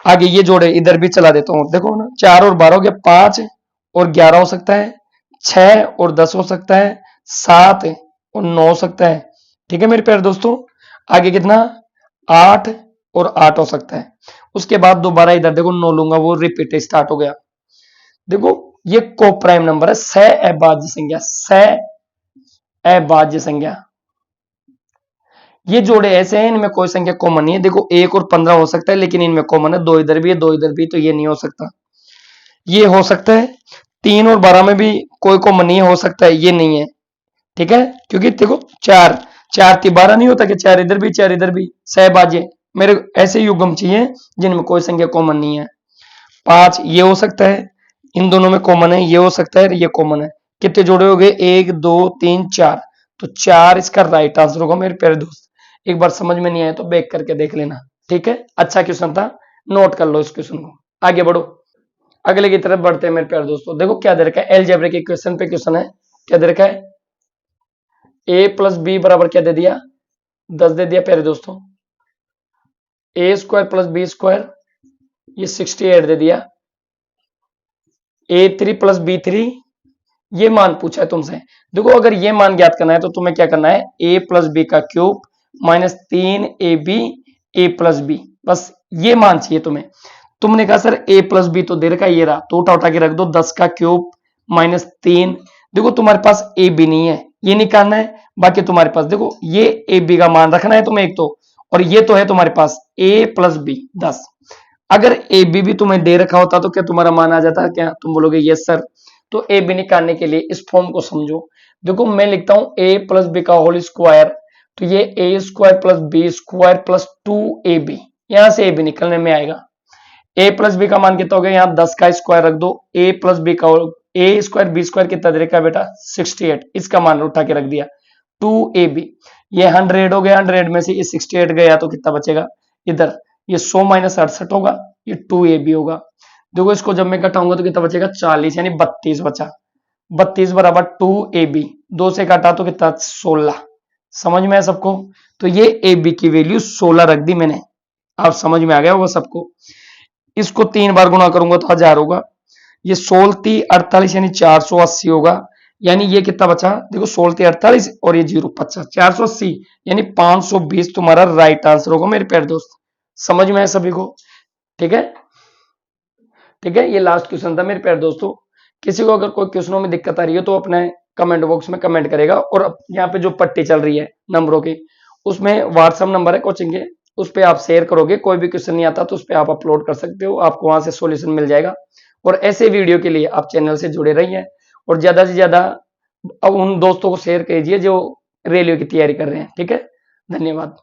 आगे ये जोड़े इधर भी चला देता हूं, देखो ना 4 और 12 हो गया, 5 और 11 हो सकता है, 6 और 10 हो सकता है, 7 और 9 हो सकता है। ठीक है मेरे प्यारे दोस्तों, आगे कितना 8 और 8 हो सकता है। उसके बाद दोबारा इधर देखो 9 लूंगा, वो रिपीट स्टार्ट हो गया। देखो ये को प्राइम नंबर है, सह अभाज्य संख्या, सह अभाज्य संख्या। ये जोड़े ऐसे हैं इनमें कोई संख्या कॉमन नहीं है। देखो 1 और 15 हो सकता है लेकिन इनमें कॉमन है, 2 इधर भी है 2 इधर भी, तो ये नहीं हो सकता। ये हो सकता है 3 और 12 में भी कोई कॉमन नहीं हो सकता है, ये नहीं है। ठीक है, क्योंकि देखो 4 4 3 12 नहीं होता कि 4 इधर भी 4 इधर भी, सहभाज्य। मेरे ऐसे युग्म चाहिए जिनमें कोई संख्या कॉमन नहीं है। 5 ये हो सकता है, इन दोनों में कॉमन है, ये हो सकता है, ये कॉमन है। कितने जोड़े हो गए 1 2 3 4, तो 4 इसका राइट आंसर होगा मेरे प्यारे दोस्त। एक बार समझ में नहीं आया तो बैक करके देख लेना। ठीक है, अच्छा क्वेश्चन था, नोट कर लो इस क्वेश्चन को। आगे बढ़ो, अगले की तरफ बढ़ते हैं मेरे प्यारे दोस्तों। देखो क्या दे रखा है, अलजेब्रिक इक्वेशन पे क्वेश्चन है। क्या दे रखा है, a प्लस बी बराबर क्या दे दिया 10 दे दिया प्यारे दोस्तों। ए स्क्वायर प्लस बी स्क्वायर ये 68 दे दिया। a3 प्लस b3 ये मान पूछा है तुमसे। देखो अगर ये मान ज्ञात करना है तो तुम्हें क्या करना है, a प्लस बी का cube minus 3ab a plus B, बस ये मान चाहिए तुम्हें। तुमने कहा सर a प्लस बी तो दे रखा है, ये रहा, तो उठा उठा के रख दो, 10 का क्यूब माइनस 3। देखो तुम्हारे पास ए बी नहीं है, ये निकालना है। बाकी तुम्हारे पास देखो ये ए बी का मान रखना है तुम्हें एक तो, और ये तो है तुम्हारे पास a प्लस बी 10। अगर ए बी भी तुम्हें दे रखा होता तो क्या तुम्हारा मान आ जाता, क्या तुम बोलोगे यस सर। तो ए बी निकालने के लिए इस फॉर्म को समझो। देखो मैं लिखता हूं a प्लस बी का होल स्क्वायर, तो ये a square plus B square plus 2ab, यहां से ए बी निकलने में आएगा। a प्लस बी का मान कितना हो गया, यहाँ 10 का स्क्वायर रख दो, a प्लस बी का a स्क्वायर बी स्क्वायर कितना दे रखा है बेटा 68, इसका मान उठा के रख दिया 2ab। ये 100 हो गया, 100 में से ये 68 गया तो कितना बचेगा इधर, ये 100 माइनस 68 होगा, ये 2ab होगा। देखो इसको जब मैं घटाऊंगा तो कितना बचेगा 40, यानी 32 बचा। 32 बराबर 2ab, 2 से काटा तो कितना 16। समझ में है सबको? तो ये ab की वैल्यू 16 रख दी मैंने, आप समझ में आ गया होगा सबको। इसको 3 बार गुणा करूंगा तो 1000 होगा, ये 16 48 यानी 480 होगा। यानी ये कितना बचा, देखो 16 48 और ये 0 50, 480 यानी 520 तुम्हारा राइट आंसर होगा मेरे प्यारे दोस्त। समझ में है सभी को? ठीक है, ठीक है, ये लास्ट क्वेश्चन था मेरे प्यारे दोस्तों। किसी को अगर कोई क्वेश्चनों में दिक्कत आ रही है तो अपने कमेंट बॉक्स में कमेंट करेगा। और यहाँ पे जो पट्टी चल रही है नंबरों की, उसमें व्हाट्सएप नंबर है कोचिंग के, उस पर आप शेयर करोगे, कोई भी क्वेश्चन नहीं आता तो उस पर आप अपलोड कर सकते हो, आपको वहां से सॉल्यूशन मिल जाएगा। और ऐसे वीडियो के लिए आप चैनल से जुड़े रहिए और ज्यादा से ज्यादा अब उन दोस्तों को शेयर कीजिए जो रेलवे की तैयारी कर रहे हैं। ठीक है, धन्यवाद।